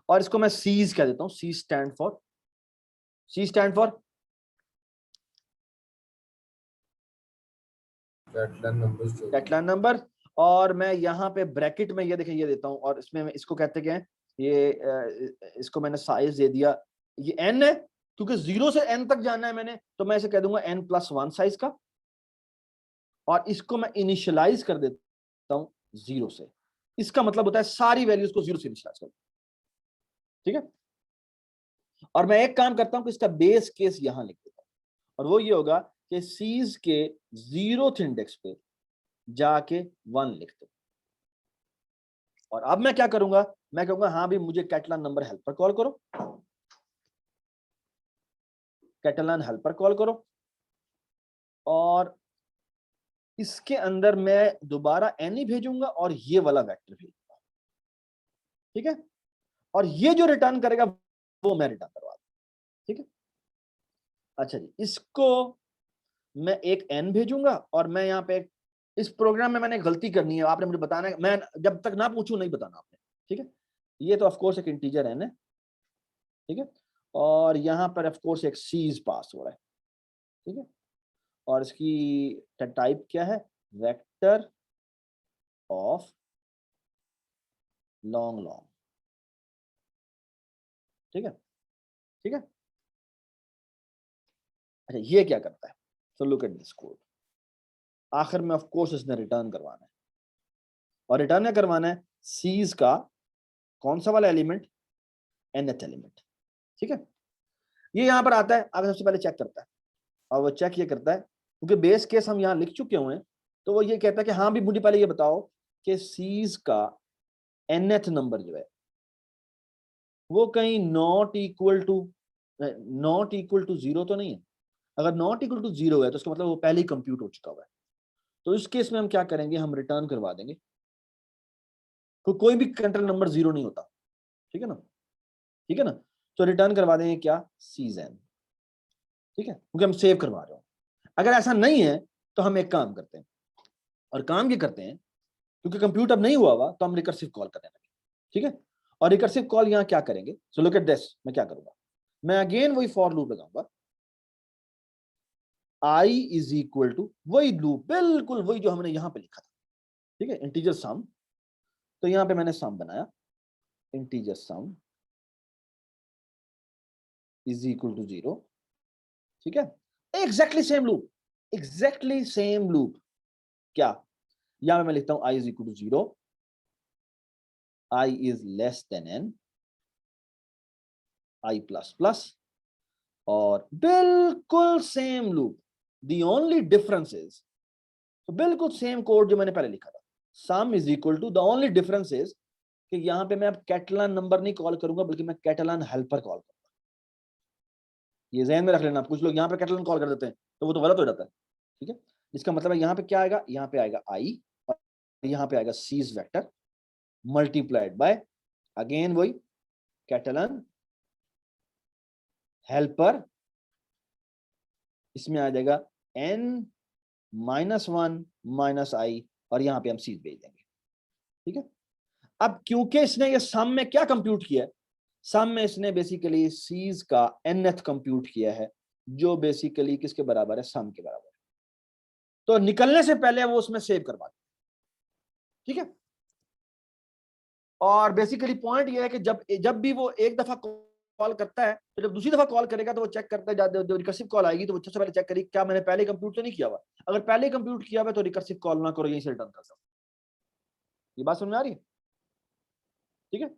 और इसको मैं सीज कह देता हूं, सी स्टैंड फॉर कैटलन नंबर। और मैं यहाँ पे ब्रैकेट में ये देखें ये देता हूं, और इसमें मैं इसको कहते हैं ये इसको मैंने साइज दे दिया, ये n है, क्योंकि 0 से n तक जाना है मैंने, तो मैं इसे कह दूंगा n+1 साइज का। और इसको मैं इनिशियलाइज कर देता हूं 0 से, इसका मतलब होता है सारी वैल्यूज को 0 से इनिशियलाइज करो, ठीक है। और मैं एक काम करता हूं कि इसका बेस केस यहां लिख देता हूं, और वो ये होगा कि सीज के 0th इंडेक्स पे जाके 1 लिख दो। और अब मैं क्या करूंगा, मैं कहूंगा हाँ भी मुझे कैटलान नंबर हेल्पर कॉल करो, कैटलान हेल्पर कॉल करो, और इसके अंदर मैं दोबारा n ही भेजूंगा और ये वाला वेक्टर भेजूंगा, ठीक है। और ये जो रिटर्न करेगा वो मैं रिटर्न करवा दूं, ठीक है। अच्छा जी, इसको मैं एक n भेजूंगा, और मैं यहाँ पे इस प्रोग्राम में मैंने गलती करनी है, आपने मुझे बताना है, मैं जब तक ना पूछूं नहीं बताना आपने, ठीक है। ये तो ऑफ कोर्स एक इंटीजर n है, ठीक है, और यहाँ पर ऑफ कोर्स एक सीज पास हो रहा है, ठीक है, और इसकी टाइप क्या है, वेक्टर ऑफ लॉन्ग लॉन्ग, ठीक है, ठीक है। अच्छा, ये क्या करता है, so look at this code. आखिर में ऑफ कोर्स इसने रिटर्न करवाना है, और रिटर्न क्या करवाना है, सीज का कौन सा वाला एलिमेंट, nth एलिमेंट, ठीक है। ये यहां पर आता है, अब सबसे पहले चेक करता है, और वो चेक ये करता है क्योंकि बेस केस हम यहां लिख चुके हुए हैं, तो वो ये कहता है कि हाँ भी मुझे पहले ये बताओ कि सीज का nth नंबर जो है वो कहीं नॉट इक्वल टू 0 तो नहीं है। अगर नॉट इक्वल टू 0 है तो उसका मतलब वो पहले ही कंप्यूट हो चुका हुआ है। तो इस केस में हम क्या करेंगे, हम रिटर्न करवा देंगे, कोई भी कंट्रोल नंबर 0 नहीं होता, ठीक है ना, ठीक है ना। तो रिटर्न करवा देंगे क्या, सीजन, ठीक है, क्योंकि हम सेव करवा रहे हो। अगर ऐसा नहीं है तो हम एक काम करते हैं, और काम ये करते हैं क्योंकि कंप्यूट अब नहीं हुआ हुआ, तो हम रिकर्सिव कॉल करने लगे, ठीक है। और रिकर्सिव कॉल यहाँ क्या करेंगे, सो लुक एट दिस, मैं क्या करूंगा, मैं अगेन वही फॉर लूप लगाऊंगा, i इज इक्वल टू वही लूप, बिल्कुल वही जो हमने यहां पे लिखा था, ठीक है, इंटीजर सम। तो यहां पे मैंने सम बनाया, integer sum is equal to 0, ठीक है, exactly same loop, exactly same loop. क्या, यहां पे मैं लिखता हूं i is equal to 0, i इज less than n, i plus plus, और बिल्कुल same loop, the only difference is, तो बिल्कुल सेम कोड जो मैंने पहले लिखा था, sum is equal to, the only difference is कि यहां पे मैं अब कैटलान नंबर नहीं कॉल करूंगा, बल्कि मैं कैटलान हेल्पर कॉल करूंगा। ये ज़हन में रख लेना, कुछ लोग यहाँ पे कैटलान कॉल कर देते हैं तो वो तो गलत हो जाता है, ठीक है। इसका मतलब है यहाँ पे क्या आएगा, यहाँ पे आएगा i, और यहाँ पे आएगा C's vector multiplied by again वही कैटलान हेल्पर, इसमें आ जाएगा n -1 माइनस i, और यहाँ पे हम सीज भेज देंगे, ठीक है। अब क्योंकि इसने ये सम में क्या कंप्यूट किया है, सम में इसने बेसिकली सीज का nth कंप्यूट किया है, जो बेसिकली किसके बराबर है, सम के बराबर है। तो निकलने से पहले वो उसमें सेव करवा दें, ठीक है। और बेसिकली पॉइंट ये है कि जब भी वो एक दफा कॉल करता है, तो जब दूसरी दफा कॉल करेगा तो वो चेक करता है, जब रिकर्सिव कॉल आएगी तो वो सबसे पहले चेक करेगी क्या मैंने पहले कंप्यूट तो नहीं किया हुआ। अगर पहले कंप्यूट किया हुआ तो रिकर्सिव कॉल ना करो, यहीं से रिटर्न कर दो। ये बात समझ में आ रही है, ठीक है।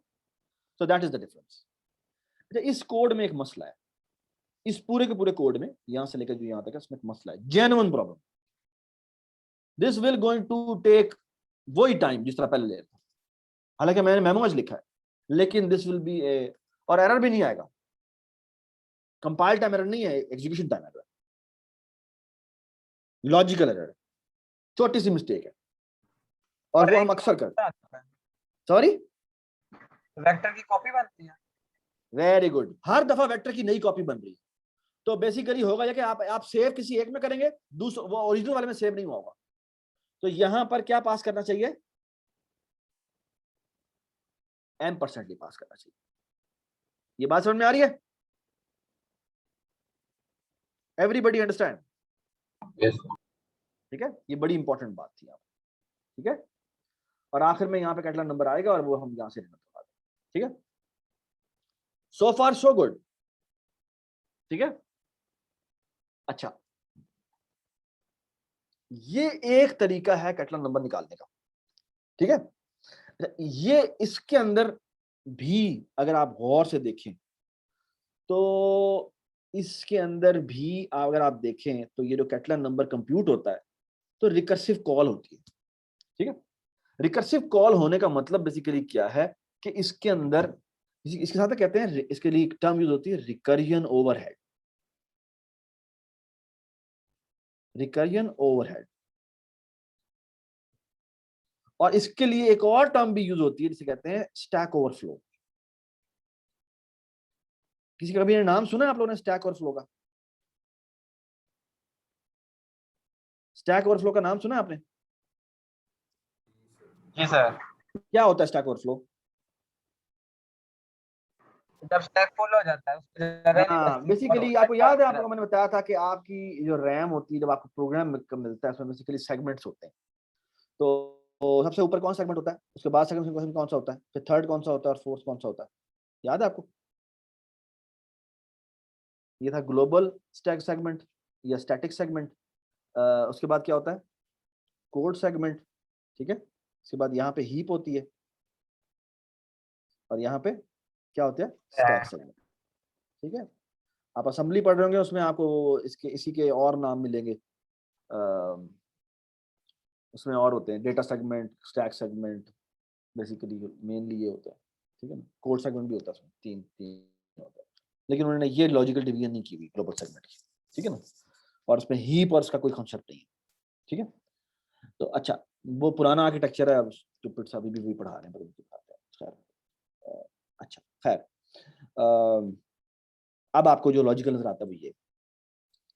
So that is the difference. इस कोड में एक मसला है, इस पूरे के पूरे कोड में यहां से लेकर जो यहां तक इसमें एक मसला है, genuine problem. This will going to take वही टाइम जिस तरह पहले ले था, हालांकि मैंने मेमो आज लिखा है, लेकिन दिस विल बी ए, और एरर भी नहीं आएगा, कंपाइल टाइम एरर नहीं है, execution time error, logical error, छोटी सी मिस्टेक है, और वो हम अक्सर करते हैं। सॉरी, वेक्टर की कॉपी बनती है। वेरी गुड, हर दफा वेक्टर की नई कॉपी बन रही है। तो बेसिकली होगा ये कि आप सेव किसी एक में करेंगे, दूसरा वो ओरिजिनल वाले में सेव नहीं होगा। तो यहां पर क्या पास करना चाहिए, %, पास करना चाहिए। ये बात समझ में आ रही है, एवरीबडी अंडरस्टैंड, यस ठीक है। ये बड़ी इंपॉर्टेंट बात थी, ठीक है। और आखिर में यहाँ पे कैटलान नंबर आएगा और वो हम यहां से रिटर्न करवा देंगे, ठीक है। सो फार सो गुड, ठीक है। अच्छा, ये एक तरीका है कैटलान नंबर निकालने का, ठीक है। ये इसके अंदर भी अगर आप गौर से देखें तो इसके अंदर भी अगर आप देखें तो ये जो कैटलन नंबर कंप्यूट होता है तो रिकर्सिव कॉल होती है, ठीक है। रिकर्सिव कॉल होने का मतलब बेसिकली क्या है कि इसके अंदर इसके साथ कहते हैं, इसके लिए एक टर्म यूज होती है रिकरियन ओवरहेड। रिकरियन ओवरहेड, और इसके लिए एक और टर्म भी यूज होती है जिसे कहते हैं स्टैक ओवरफ्लो। किसी का कभी ये नाम सुना है आप लोगों ने स्टैक ओवरफ्लो का? स्टैक ओवरफ्लो का नाम सुना है आपने? जी सर। क्या होता है स्टैक ओवरफ्लो? जब स्टैक फुल हो जाता है उसकी जगह नहीं हाँ, बचती, बेसिकली और आपको याद है, उसका आपको मैंने बताया था कि आपकी जो रैम होती है जब आपको प्रोग्राम मिलता है उसमें बेसिकली सेगमेंट्स होते हैं। तो सबसे ऊपर कौन सा सेगमेंट होता है, उसके बाद सेगमेंट कौन सा होता है, फिर थर्ड कौन सा होता है और फोर्थ कौन सा होता है, याद है आपको? ये था ग्लोबल स्टैक सेगमेंट या स्टैटिक सेगमेंट। उसके बाद क्या होता है, कोड सेगमेंट, ठीक है। उसके बाद यहाँ पे हीप होती है और यहाँ पे क्या होता है, स्टैक सेगमेंट, ठीक है। आप असेंबली पढ़ रहे होंगे, उसमें आपको इसी के और नाम मिलेंगे। उसमें और होते हैं data segment, stack segment, basically mainly ये होता है, ठीक है ना। कोड सेगमेंट भी होता है, उसमें तीन तीन होता है, लेकिन उन्होंने ये लॉजिकल डिवीजन नहीं की हुई ग्लोबल सेगमेंट की, ठीक है ना। और उसमें हीप और उसका कोई कॉन्सेप्ट नहीं है, ठीक है। तो अच्छा, वो पुराना आर्किटेक्चर है, अब स्टूपिड सा अभी भी वही पढ़ा रहे हैं, पर उनकी बात है, खैर। अच्छा खैर, अब आपको जो लॉजिकल नजर आता है वो ये,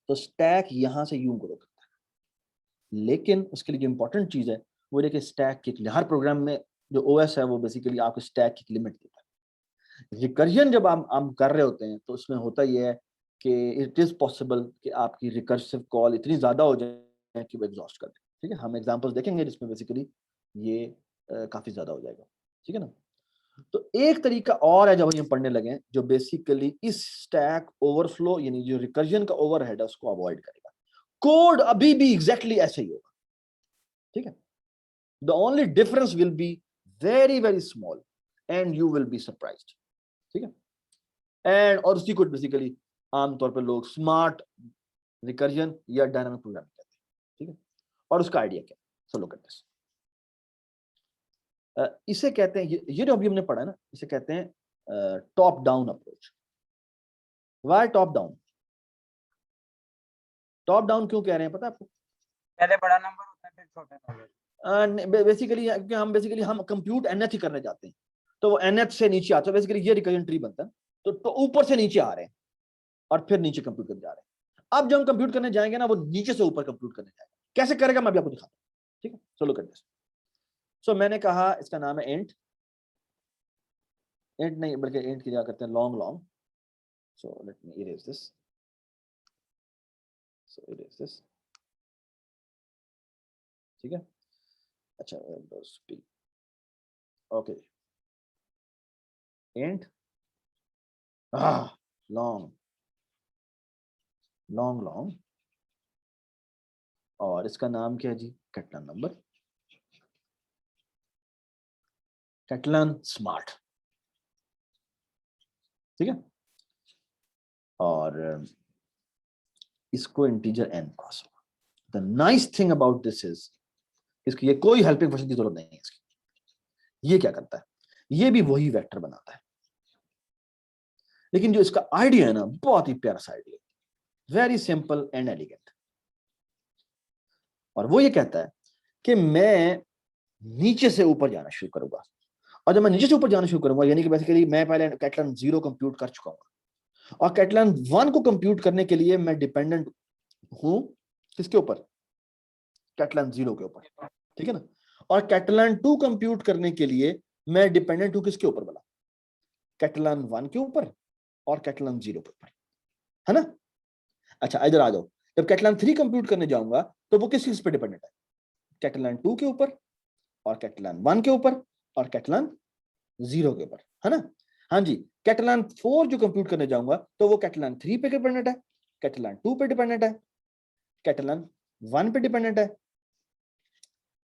तो स्टैक यहां से यूं ग्रो करता है, लेकिन उसके लिए जो इंपॉर्टेंट चीज है वो देखिए स्टैक की हर प्रोग्राम में जो ओएस है वो बेसिकली आपको स्टैक की लिमिट देता है। रिकर्जन जब आप कर रहे होते हैं तो उसमें होता यह है कि इट इज पॉसिबल कि आपकी रिकर्सिव कॉल इतनी ज्यादा हो जाए कि वो एग्जॉस्ट कर दे, ठीक है। हम एग्जांपल्स देखेंगे जिसमें बेसिकली ये काफी ज्यादा हो जाएगा, ठीक है ना। तो एक तरीका और है जब हम पढ़ने लगे जो बेसिकली इस स्टैक ओवरफ्लो यानी जो रिकर्जन का ओवरहेड है उसको अवॉइड करेगा। कोड अभी भी एग्जैक्टली ऐसे ही होगा, ठीक है। The only difference will be very very small and you will be surprised, ठीक है। एंड और उसी को बेसिकली आमतौर पर लोग स्मार्ट रिकर्जन या डायनामिक प्रोग्रामिंग कहते हैं, ठीक है। और उसका आइडिया क्या है, सो लुक एट दिस। इसे कहते हैं, ये जो अभी हमने पढ़ा है ना, इसे कहते हैं top down approach. Why top down? Top down क्यों कह रहे हैं पता है आपको? पहले बड़ा नंबर होता है फिर छोटा नंबर। बेसिकली हम कंप्यूट एनएच ही करने जाते हैं, तो वो एनएच से नीचे आता है, बेसिकली ये रिकर्जन ट्री बनता है। तो ऊपर से नीचे आ रहे हैं और फिर नीचे कंप्यूट करने जा रहे हैं। अब जब हम कंप्यूट करने जाएंगे ना, वो नीचे से ऊपर कंप्यूट करने जाएगा। कैसे करेगा मैं भी आपको दिखाता हूं, ठीक है। So look at this. So मैंने कहा इसका नाम है इंट नहीं बल्कि इंट की जगह करते हैं long. So let me erase this. So erase this, ठीक है। अच्छा, ओके, इंट लॉन्ग और इसका नाम क्या है जी, कैटलन नंबर, कैटलन स्मार्ट, ठीक है। और इसको इंटीजर n पास होगा। The nice thing about this is इसकी ये कोई हेल्पिंग फंक्शन की जरूरत नहीं है इसकी। ये क्या करता है, ये भी वही वेक्टर बनाता है, लेकिन जो इसका आइडिया है ना, बहुत ही प्यारा सा idea, very simple and elegant. और वो ये कहता है कि मैं नीचे से ऊपर जाना शुरू करूंगा, और जब मैं नीचे से ऊपर जाना शुरू करूंगा यानी कि बेसिकली मैं पहले कैटलन 0 कंप्यूट कर चुका हूं, और कैटलन 1 को कंप्यूट करने के लिए मैं डिपेंडेंट हूं किसके ऊपर, कैटलन 0 के ऊपर, ठीक है ना। और कैटलन 2 कंप्यूट करने के लिए मैं डिपेंडेंट हूं किसके ऊपर बोला, कैटलन 1 के ऊपर और कैटलन 0 के ऊपर, है ना। अच्छा इधर आ जाओ, जब कैटलन 3 कंप्यूट करने जाऊंगा तो वो किस पे डिपेंडेंट है, कैटलन 2 के ऊपर और कैटलन 1 के ऊपर और कैटलन 0 के ऊपर, है ना। हाँ जी, कैटलन 4 जो कंप्यूट करने जाऊंगा तो वो कैटलन 3 पे डिपेंडेंट है, कैटलन 2 पे डिपेंडेंट है, कैटलन 1 पे डिपेंडेंट है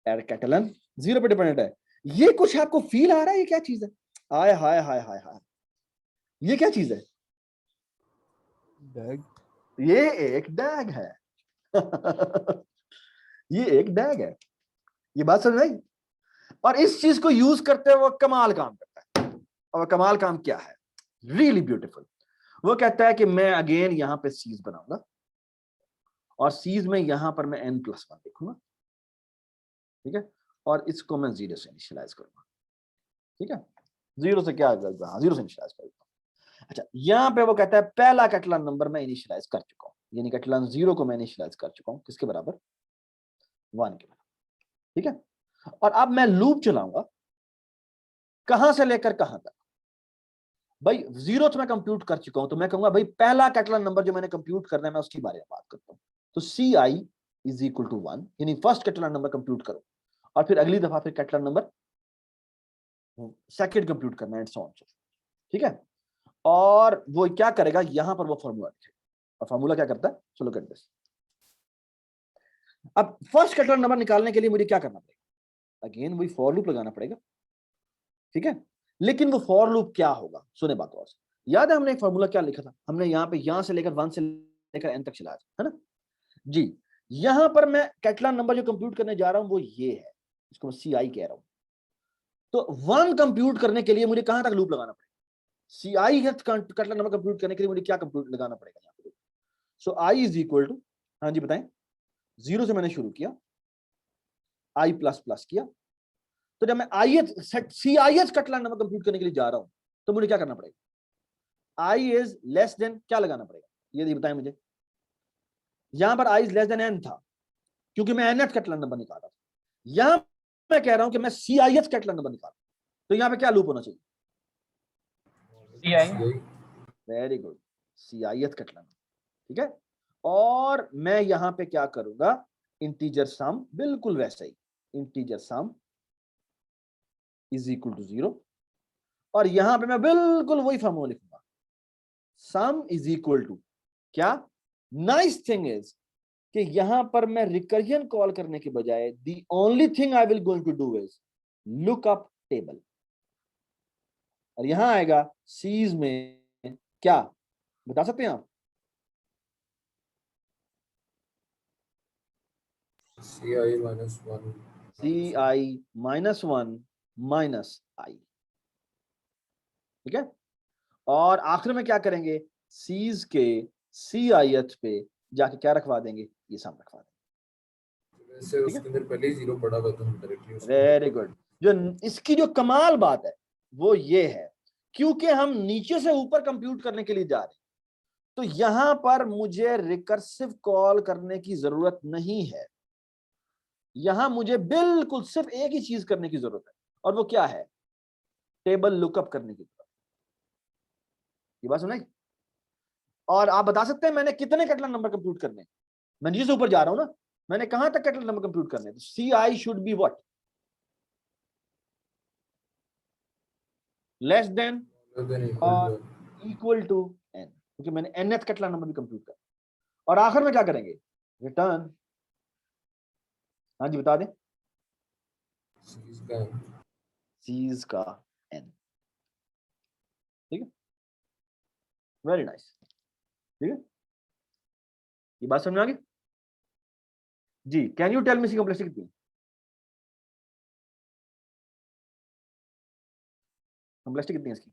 और कैटलन 0 पे डिपेंडेंट है। ये कुछ आपको फील आ रहा है? ये क्या चीज है? हाय हाय हाय हाय हाय, ये क्या चीज है? Dag. ये एक डैग है। ये एक डैग है। ये बात समझ आई? और इस चीज को यूज करते हुए वो कमाल काम करता है। और कमाल काम क्या है? Really beautiful. वो कहता है कि मैं अगेन यहां पे सीज बनाऊंगा और सीज में यहां पर मैं n+1 लिखूंगा, ठीक है, और इसको मैं 0 से इनिशियलाइज करूंगा, ठीक है। 0 से क्या करता है? 0 से इनिशियलाइज करूंगा। अच्छा, यहां पे वो कहता है पहला कैटलन नंबर मैं इनिशियलाइज कर चुका हूं, यानी कैटलन 0 को मैं इनिशियलाइज कर चुका हूं, किसके बराबर? 1 के बराबर, ठीक है। और अब मैं लूप चलाऊंगा, कहां से लेकर कहां तक? भाई 0th मैं कंप्यूट कर चुका हूं, तो मैं कहूंगा भाई पहला कैटलन नंबर जो मैंने कंप्यूट करना है मैं उसके बारे में बात करता हूं। तो CI इज इक्वल टू 1, यानी फर्स्ट कैटलन नंबर कंप्यूट करो, और फिर अगली दफा फिर कैटलन नंबर सेकंड कंप्यूट करना है, एंड सो ऑन, ठीक है। और वो क्या करेगा, यहां पर वो फॉर्मूला लिखेगा, और फॉर्मूला क्या करता है? So look at this. अब फर्स्ट कैटलन नंबर निकालने के लिए मुझे क्या करना पड़ेगा? अगेन वही फॉर लूप लगाना पड़ेगा, ठीक है। लेकिन वो फॉर लूप क्या होगा? सुने बात और से। याद है हमने एक फॉर्मूला क्या लिखा था? हमने यहाँ पे यहां से लेकर 1 से लेकर n तक चलाया था, है ना जी। यहां पर मैं कैटलन नंबर जो कंप्यूट करने जा रहा हूं वो ये है, इसको मैं CI कह रहा हूं। तो 1 कंप्यूट करने के लिए मुझे कहां तक लूप लगाना पड़ेगा? CI कैटलन नंबर कंप्यूट करने के लिए मुझे क्या कंप्यूट लगाना पड़ेगा यहाँ पे? सो I इज इक्वल टू, हाँ जी बताएं, 0 से मैंने शुरू किया, I++ किया, तो जब मैं CIH कैटलन नंबर कंप्यूट करने के लिए जा रहा हूं तो मुझे क्या करना पड़ेगा? I इज लेस देन क्या लगाना पड़ेगा? ये बताएं मुझे। यहां पर I इज लेस देन n था, क्योंकि मैं nth कैटलन नंबर निकाल रहा था। यहां मैं कह रहा हूं कि मैं CIH कैटलन नंबर निकाल, तो यहां पे क्या लूप होना चाहिए? CI very good, CIH Catalan, ठीक है। और मैं यहां पे क्या करूंगा? इंटीजर सम, बिल्कुल वैसा ही, integer sum is equal to 0, और यहां पे मैं बिल्कुल वही फॉर्मूला लिखूंगा, सम इज इक्वल टू क्या? नाइस थिंग इज कि यहां पर मैं रिकर्जन कॉल करने के बजाय the only thing I will going to do is look up table, और यहां आएगा सीज में क्या, बता सकते हैं आप? CI-1 CI-1 माइनस I, ठीक है। और आखिर में क्या करेंगे? सीज के CIH पे जाके क्या रखवा देंगे? ये सम रखवा देंगे। वैसे उसके अंदर पहले ही 0 पड़ा हुआ था, हम डायरेक्टली उसको वेरी गुड। जो इसकी जो कमाल बात है वो ये है, क्योंकि हम नीचे से ऊपर कंप्यूट करने के लिए जा रहे हैं, तो यहां पर मुझे रिकर्सिव कॉल करने की जरूरत नहीं है। यहां मुझे बिल्कुल सिर्फ एक ही चीज करने की जरूरत है, और वो क्या है? टेबल लुकअप करने की जरूरत। ये बात सुनाई? और आप बता सकते हैं मैंने कितने कैटलन नंबर कंप्यूट करने? मैं नीचे से ऊपर जा रहा हूं ना, मैंने कहां तक कैटलन नंबर कंप्यूट करने? तो CI should be what? Less than और इक्वल टू n, क्योंकि मैंने nth कैटलन नंबर भी कंप्यूट कर। और आखिर में क्या करेंगे? रिटर्न, हाँ जी बता दें, सीज का n, ठीक है। वेरी नाइस, ठीक है। ये बात समझ में आ गई जी? कैन यू टेल मी इसकी कॉम्प्लेक्सिटी कितनी? कॉम्प्लेक्सिटी कितनी है इसकी?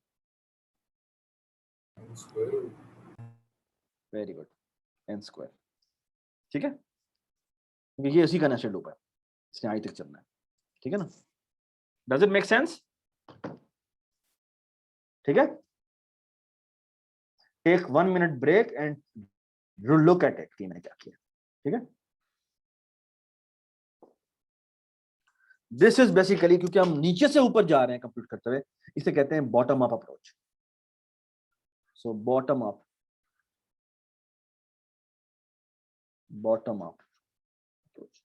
वेरी गुड, n², ठीक है, क्योंकि ये इसी का नेचुरल लूप है, इसने आई तक चलना है, ठीक है ना? Does it make sense? ठीक है। Take 1 minute break and look at it कि मैंने क्या किया, ठीक है। दिस इज बेसिकली, क्योंकि हम नीचे से ऊपर जा रहे हैं कंप्यूट करते हुए, इसे कहते हैं बॉटम अप अप्रोच। सो बॉटम अप अप्रोच।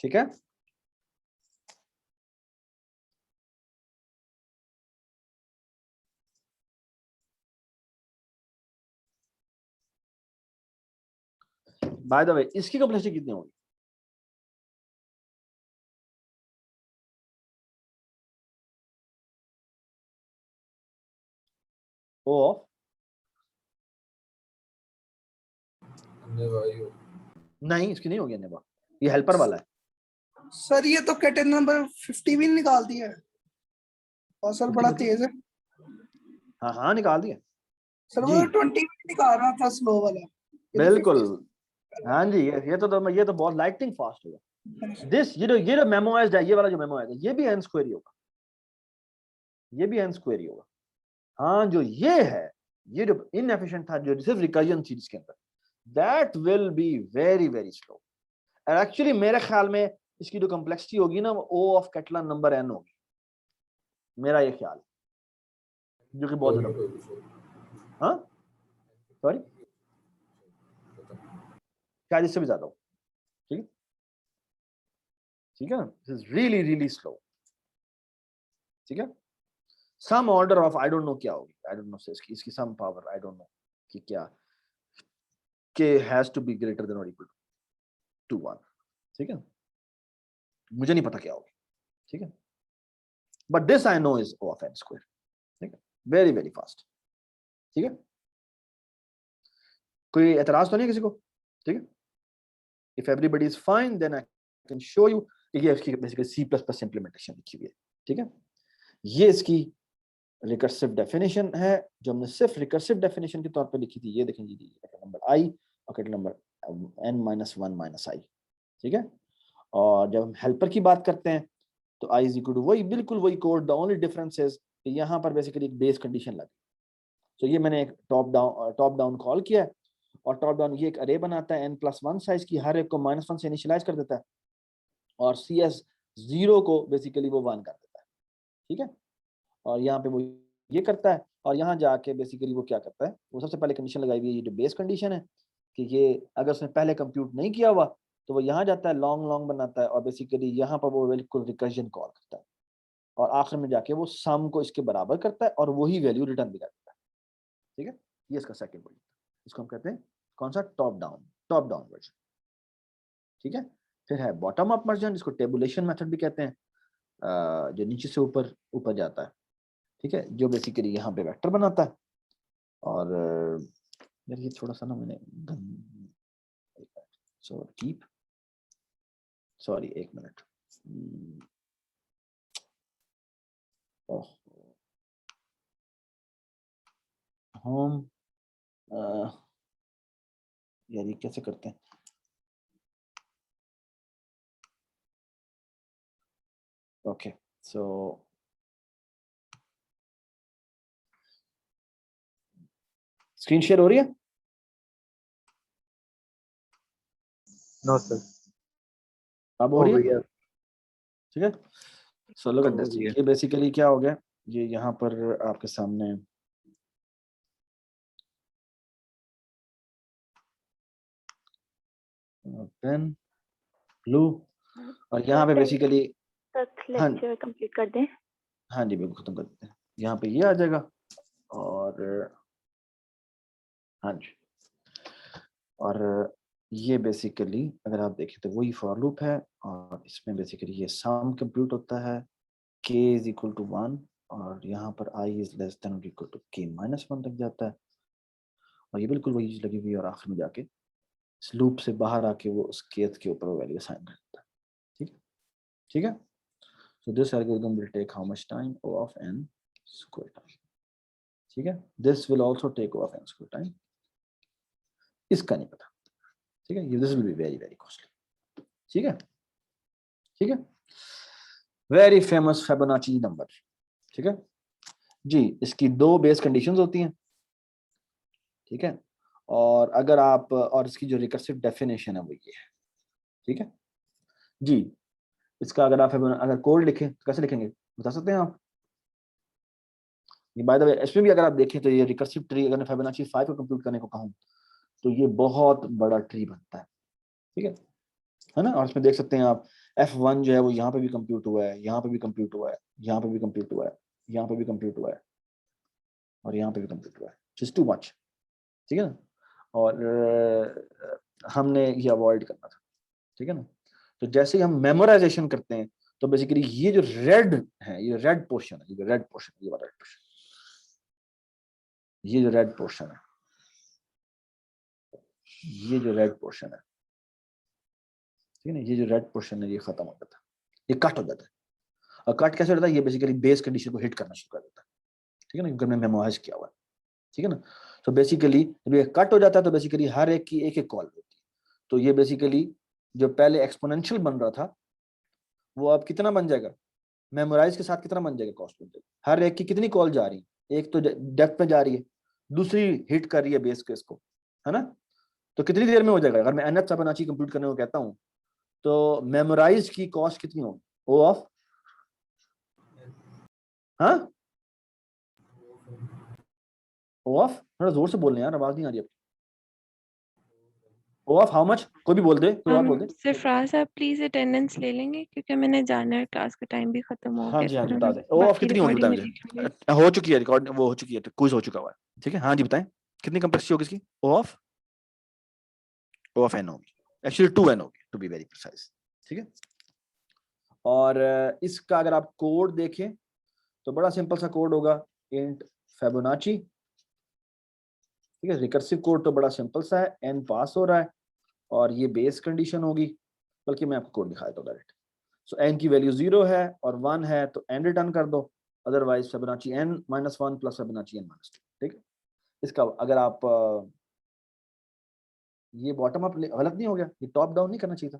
ठीक है, बाय द वे इसकी कॉम्प्लेक्सिटी कितनी होगी? ओ ऑफ अन्य नहीं, इसकी नहीं होगी अन्य, ये हेल्पर वाला है। सर ये तो कैटेन नंबर 50 भी निकाल दिया है और सर बड़ा तेज है हाँ हाँ निकाल दिया सर, वो जी। 20 भी निकाल रहा था स्लो वाला। ये तो बिल्कुल 50 हाँ जी, ये तो बहुत लाइटनिंग फास्ट होगा। दिस ये जो मेमोराइज्ड है, ये वाला जो मेमोराइज्ड है, ये भी n स्क्वायर ही होगा, ये भी n स्क्वायर ही होगा। हाँ जो ये है, ये जो इनएफिशिएंट था, जो सिर्फ रिकर्जन थी इसके अंदर, that will be very very slow. और एक्चुअली मेरे ख्याल में इसकी जो कॉम्प्लेक्सिटी होगी ना, वो O of Catalan number n होगी, मेरा ये ख्याल है, जो कि बहुत ज्यादा। हाँ सॉरी, शायद इससे भी ज्यादा हो। ठीक है, ठीक है, this is really really slow. ठीक है, some order of I don't know क्या होगी, आई डोंट नो इसकी some power, I don't know कि क्या, k has to be greater than और इक्वल टू 1। ठीक है, मुझे नहीं पता क्या होगी। ठीक है, but this I know is O of n square. ठीक है, वेरी वेरी फास्ट। ठीक है, कोई एतराज तो नहीं किसी को? ठीक है, if everybody is fine then I can show you. ये इसकी बेसिकली C++ इंप्लीमेंटेशन लिखी हुई है। ठीक है, ये इसकी रिकर्सिव डेफिनेशन है, जो हमने सिर्फ रिकर्सिव डेफिनेशन के तौर पे लिखी थी। ये देखें जी, नंबर i और नंबर n-1 - i। ठीक है, और जब हम हेल्पर की बात करते हैं तो i इज इक्वल टू वही, बिल्कुल वही code, the only difference is कि यहाँ पर बेसिकली एक बेस कंडीशन लगी। तो ये मैंने एक टॉप डाउन कॉल किया है, और टॉप डाउन ये एक अरे बनाता है n+1 साइज की, हर एक को -1 से इनिशियलाइज कर देता है, और CS0 को बेसिकली वो 1 कर देता है। ठीक है, और यहाँ पे वो ये करता है, और यहाँ जाके बेसिकली वो क्या करता है, वो सबसे पहले कंडीशन लगाई हुई है, ये जो बेस कंडीशन है कि ये अगर उसने पहले कंप्यूट नहीं किया हुआ तो वो यहाँ जाता है, लॉन्ग बनाता है, और बेसिकली यहाँ पर वो बिल्कुल रिकर्जन कॉल करता है, और आखिर में जाके वो सम को इसके बराबर करता है और वही वैल्यू रिटर्न भी कर देता है। ठीक है, ये इसका सेकंड वर्जन, इसको हम कहते हैं कौन सा, टॉप डाउन वर्जन। ठीक है, फिर है बॉटम अप वर्जन, जिसको टेबुलेशन मेथड भी कहते हैं, जो नीचे से ऊपर जाता है। ठीक है, जो बेसिकली यहाँ पे वेक्टर बनाता है, और यार ये थोड़ा सा ना मैंने सॉरी एक मिनट, होम, यार ये कैसे करते हैं, ओके सो स्क्रीन शेयर हो रही है? नो सर, अब हो रही है? है। ठीक है, सो लुक एट हो दिस, गया। ये बेसिकली क्या हो गया, ये यहाँ पर आपके सामने पेन ब्लू, और यहाँ पे बेसिकली हाँ लेक्चर कंप्लीट कर दें। हाँ जी बिल्कुल खत्म कर देते हैं। यहाँ पे ये आ जाएगा, और हाँ जी, और ये बेसिकली अगर आप देखें तो वही फॉर लूप है, और इसमें बेसिकली ये सम कंप्यूट होता है, k इज इक्वल टू 1, और यहाँ पर i इज लेस देन और इक्वल टू k - 1 तक जाता है, और ये बिल्कुल वही चीज लगी हुई है, और आखिर में जाके इस लूप से बाहर आके वो उस kth के ऊपर वैल्यू असाइन कर देता है। ठीक है, ठीक है, so this algorithm will take how much time? O of n square time। ठीक है, this will also take O of n square time, इसका नहीं पता। ठीक है, this will be very very costly। ठीक है, ठीक है, वेरी फेमस फिबोनाची नंबर। ठीक है जी, इसकी 2 बेस कंडीशंस होती हैं। ठीक है, और अगर आप, और इसकी जो रिकर्सिव डेफिनेशन है वो ये है। ठीक है जी, इसका अगर आप अगर कोड लिखें तो कैसे लिखेंगे बता सकते हैं आप? ये बाय द वे इसमें भी अगर आप देखें तो ये रिकर्सिव ट्री, अगर मैं फिबोनाची 5 को कंप्यूट करने को कहूँ तो ये बहुत बड़ा ट्री बनता है। ठीक है ना, और इसमें देख सकते हैं आप F1 जो है वो यहाँ पे भी कंप्यूट हुआ है, यहाँ पे भी कंप्यूट हुआ है, यहाँ पे भी कंप्यूट हुआ है, यहाँ पे भी कंप्यूट हुआ है, और यहाँ पे भी कंप्यूट हुआ है, जस्ट टू मच, ठीक है ना। और हमने ये अवॉइड करना था, ठीक है ना। तो जैसे ही हम मेमोराइजेशन करते हैं तो बेसिकली ये जो रेड है, ये रेड पोर्शन है, ये रेड पोर्शन, ये वाला रेड पोर्शन, ये जो रेड पोर्शन है, ये जो रेड पोर्शन है, ठीक है ना, ये जो रेड पोर्शन है ये खत्म हो जाता है, ये कट हो जाता है। और कट कैसे होता है, ये बेसिकली बेस कंडीशन को हिट करना शुरू कर देता है, ठीक है ना, क्योंकि हमने मेमोराइज किया हुआ है, ठीक है ना। तो बेसिकली जब ये कट हो जाता है तो बेसिकली हर एक की एक एक कॉल होती है। तो ये बेसिकली जो पहले एक्सपोनेंशियल बन रहा था वो अब कितना बन जाएगा, मेमोराइज के साथ कितना बन जाएगा, कॉस्ट बन जाएगा। हर एक की कितनी कॉल जा रही है, एक तो डेप्थ में जा रही है, दूसरी हिट कर रही है बेस केस को, है ना। तो कितनी देर में हो जाएगा, अगर मैं nth फिबोनाची कंप्यूट करने को कहता हूँ तो मेमोराइज की कॉस्ट कितनी होगी, ओ ऑफ, हाँ ओ ऑफ, थोड़ा जोर से बोलने यार, आवाज नहीं आ रही आपकी। ओ ऑफ हाउ मच, कोई भी बोल दे, कोई और बोल दे। सरफराज आप प्लीज अटेंडेंस ले लेंगे क्योंकि मैंने जाना है, क्लास का टाइम भी खत्म हो हाँ गया। जी हाँ जी फिर बता हमें दें, ओ ऑफ बाकी कितनी होगी बताएं रिकॉर्डिंग में मुझे। देखेंगे। हो चुकी है रिकॉर्ड, वो हो चुकी है, क्विज हो चुका हुआ है, ठीक है। हाँ जी बताएं कितनी कम्प्लेक्सिटी होगी इसकी, ओ ऑफ एन होगी, एक्चुअली 2n होगी टू बी वेरी प्रिसाइज, ठीक है। और इसका अगर आप कोड देखें तो बड़ा सिंपल सा कोड होगा, इंट फिबोनाची, ठीक है। रिकर्सिव कोड तो बड़ा सिंपल सा है, n पास हो रहा है और ये बेस कंडीशन होगी, बल्कि मैं आपको कोड दिखाया था डायरेक्ट। सो n की वैल्यू 0 है और 1 है तो n रिटर्न कर दो, otherwise Fibonacci n minus 1 plus Fibonacci n minus 2, ठीक है। इसका अगर आप ये बॉटम अप गलत नहीं हो गया, ये टॉप डाउन नहीं करना चाहिए था,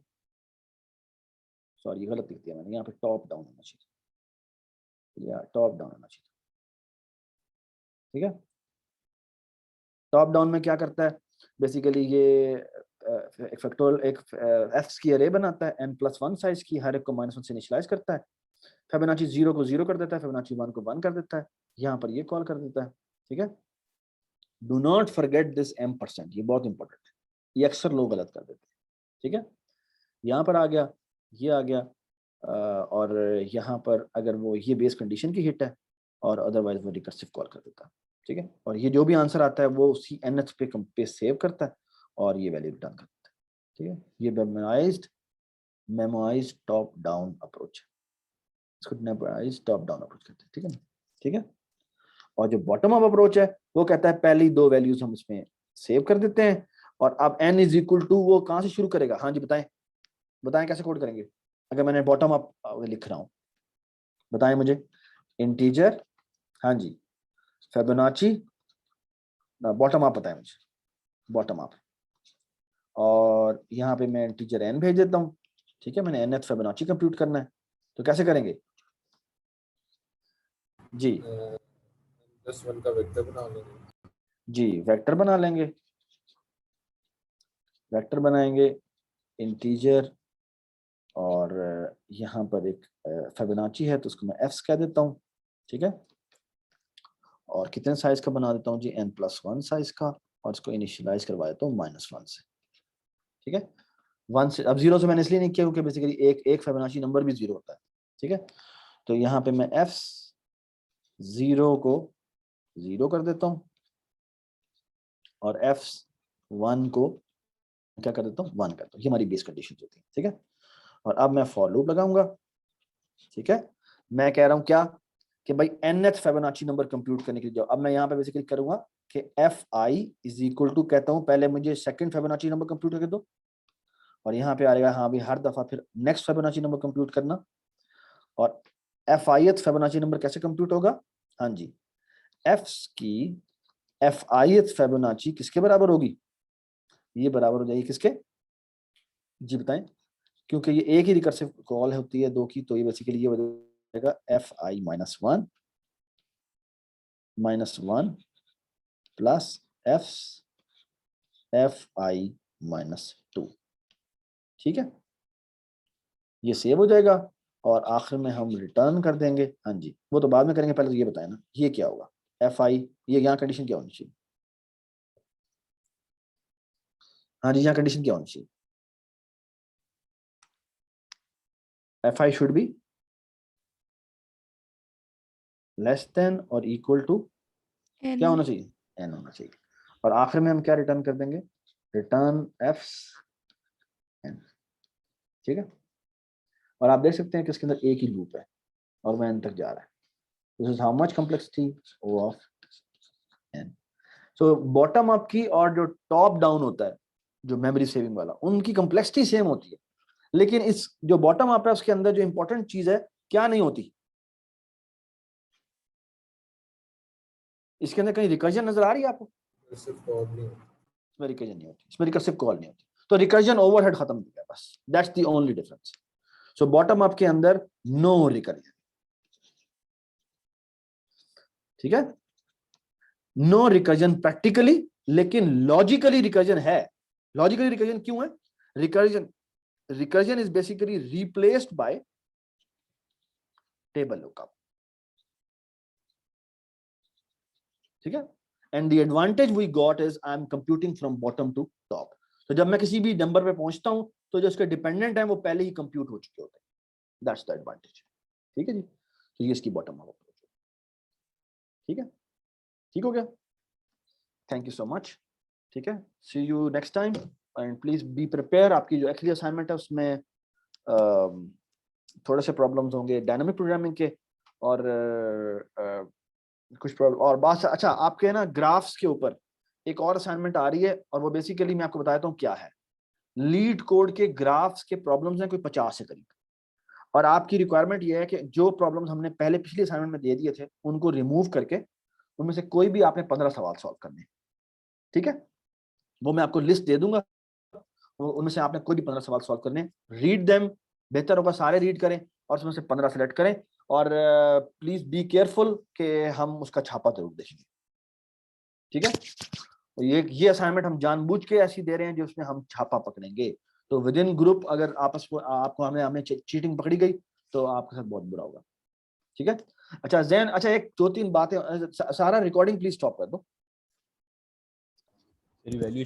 सॉरी ये गलत लिख दिया मैंने, यहाँ पे टॉप डाउन होना चाहिए, या टॉप डाउन होना चाहिए, ठीक है। टॉप डाउन में क्या करता है, बेसिकली ये एक फैक्टोरियल, एक एफ की अरे बनाता है n+1 साइज की, हर एक को -1 से इनिशियलाइज करता है, फिबोनाची 0 को 0 कर देता है, फिबोनाची 1 को 1 कर देता है, यहाँ पर ये कॉल कर देता है, ठीक है। Do not forget this m%, ये बहुत इंपॉर्टेंट है, ये अक्सर लोग गलत कर देते हैं, ठीक है। यहाँ पर आ गया, ये आ गया, और यहाँ पर अगर वो ये बेस कंडीशन की हिट है और अदरवाइज वो रिकर्सिव कॉल कर देता है, ठीक है। और ये जो भी आंसर आता है वो उसी nth पे सेव करता है और ये वैल्यू रिटर्न करता है, ठीक है। ये मेमोराइज्ड टॉप डाउन अप्रोच है, इसको मेमोराइज्ड टॉप डाउन अप्रोच कहते हैं, ठीक है ना, ठीक है। और जो बॉटम अप अप्रोच है वो कहता है पहली दो वैल्यूज हम इसमें सेव कर देते हैं और अब n इज इक्वल टू वो कहाँ से शुरू करेगा, हाँ जी बताएं, बताएं कैसे कोड करेंगे अगर मैंने बॉटम अप लिख रहा हूँ, बताएं मुझे। इंटीजर, हाँ जी, फिबोनाची, बॉटम अप बताएं मुझे, बॉटम अप, और यहाँ पे मैं इंटीजर n भेज देता हूँ, ठीक है। मैंने nth फिबोनाची कंप्यूट करना है, तो कैसे करेंगे जी, +1 का वेक्टर बना लेंगे जी वेक्टर बना लेंगे, वेक्टर बनाएंगे इंटीजर, और यहाँ पर एक फिबोनाची है तो उसको मैं f कह देता हूँ, ठीक है। और कितने साइज का बना देता हूँ जी, n+1 साइज का, और इसको इनिशियलाइज करवा देता हूँ -1 से, ठीक है। 1 से, अब 0 से मैंने इसलिए नहीं किया क्योंकि बेसिकली एक फिबोनाची नंबर भी 0 होता है, ठीक है। तो यहाँ पे मैं f0 को 0 कर देता हूँ और f1 को क्या कर देता हूँ, 1 करता हूँ, ये हमारी बेस कंडीशन होती है, ठीक है। और अब मैं फॉर लूप लगाऊंगा, ठीक है। मैं कह रहा हूँ क्या कि भाई nth फिबोनाची नंबर कंप्यूट करने के लिए जाओ, अब मैं यहाँ पे बेसिकली करूंगा कि fi इज इक्वल टू, कहता हूँ पहले मुझे सेकंड फिबोनाची नंबर कंप्यूट करके दो, और यहाँ पे आएगा हाँ भी हर दफा फिर नेक्स्ट फिबोनाची नंबर कंप्यूट करना, और fi-th फिबोनाची नंबर कैसे कंप्यूट होगा, हाँ जी, f की fi-th फिबोनाची किसके बराबर होगी, ये बराबर हो जाएगी किसके, जी बताएं, क्योंकि ये एक ही रिकर्सिव कॉल होती है दो की, तो ये बेसिकली ये हो जाएगा fi -1 प्लस fi -2, ठीक है। ये सेव हो जाएगा और आखिर में हम रिटर्न कर देंगे, हाँ जी वो तो बाद में करेंगे, पहले तो ये बताएं ना ये क्या होगा, fi, ये यहाँ कंडीशन क्या होनी चाहिए, हाँ जी यहाँ कंडीशन क्या होनी चाहिए, fi should be less than or equal to क्या होना चाहिए, n होना चाहिए। और आखिर में हम क्या रिटर्न कर देंगे, रिटर्न f n, ठीक है। और आप देख सकते हैं कि इसके अंदर एक ही लूप है और वह n तक जा रहा है। This is how much complexity of n। So bottom up की और जो टॉप डाउन होता है जो मेमोरी सेविंग वाला, उनकी कॉम्प्लेक्सिटी सेम होती है, लेकिन इस जो बॉटम अप है उसके अंदर जो इंपॉर्टेंट चीज है क्या नहीं होती, इसके अंदर कहीं रिकर्जन नजर आ रही है आपको? इसमें रिकर्जन नहीं होती, इसमें रिकर्सिव कॉल नहीं होती, तो रिकर्जन ओवरहेड खत्म हो गया बस, that's the only difference. So bottom up के अंदर नो रिकर्जन, ठीक है, नो रिकर्जन प्रैक्टिकली, लेकिन लॉजिकली रिकर्जन है। लॉजिकली रिकर्जन क्यों है? Recursion is basically replaced by table lookup, ठीक है। And the advantage we got is I am computing from bottom to top. तो जब मैं किसी भी नंबर पे पहुंचता हूं तो जो उसके डिपेंडेंट है वो पहले ही कंप्यूट हो चुके होते हैं, दैट्स द एडवांटेज, ठीक है जी। तो ये इसकी बॉटम अप अप्रोच है, ठीक है, ठीक हो गया, थैंक यू सो मच, ठीक है, see you next time and please be prepare. आपकी जो एक्चुअली असाइनमेंट है उसमें थोड़े से प्रॉब्लम्स होंगे डायनामिक प्रोग्रामिंग के और कुछ प्रॉब्लम और बात। अच्छा, आपके ना ग्राफ्स के ऊपर एक और असाइनमेंट आ रही है और वो बेसिकली मैं आपको बताता हूँ क्या है। लीड कोड के ग्राफ्स के प्रॉब्लम्स हैं कोई 50 से करीब, और आपकी रिक्वायरमेंट ये है कि जो प्रॉब्लम्स हमने पहले पिछले असाइनमेंट में दे दिए थे उनको रिमूव करके उनमें से कोई भी आपने 15 सवाल सॉल्व करने, ठीक है। वो मैं आपको लिस्ट दे दूंगा, उनमें से आपने कोई भी 15 सवाल सॉल्व करने, रीड देम, बेहतर होगा सारे रीड करें और उसमें से 15 सेलेक्ट करें, और प्लीज बी केयरफुल कि हम उसका छापा जरूर देखेंगे, ठीक है। ये असाइनमेंट हम जानबूझ के ऐसी दे रहे हैं जिसमें हम छापा पकड़ेंगे, तो विद इन ग्रुप अगर आपस में आपको हमें चीटिंग पकड़ी गई तो आपके साथ बहुत बुरा होगा, ठीक है। अच्छा जैन, अच्छा एक 2-3 बातें, सारा रिकॉर्डिंग प्लीज स्टॉप कर दो। Evaluation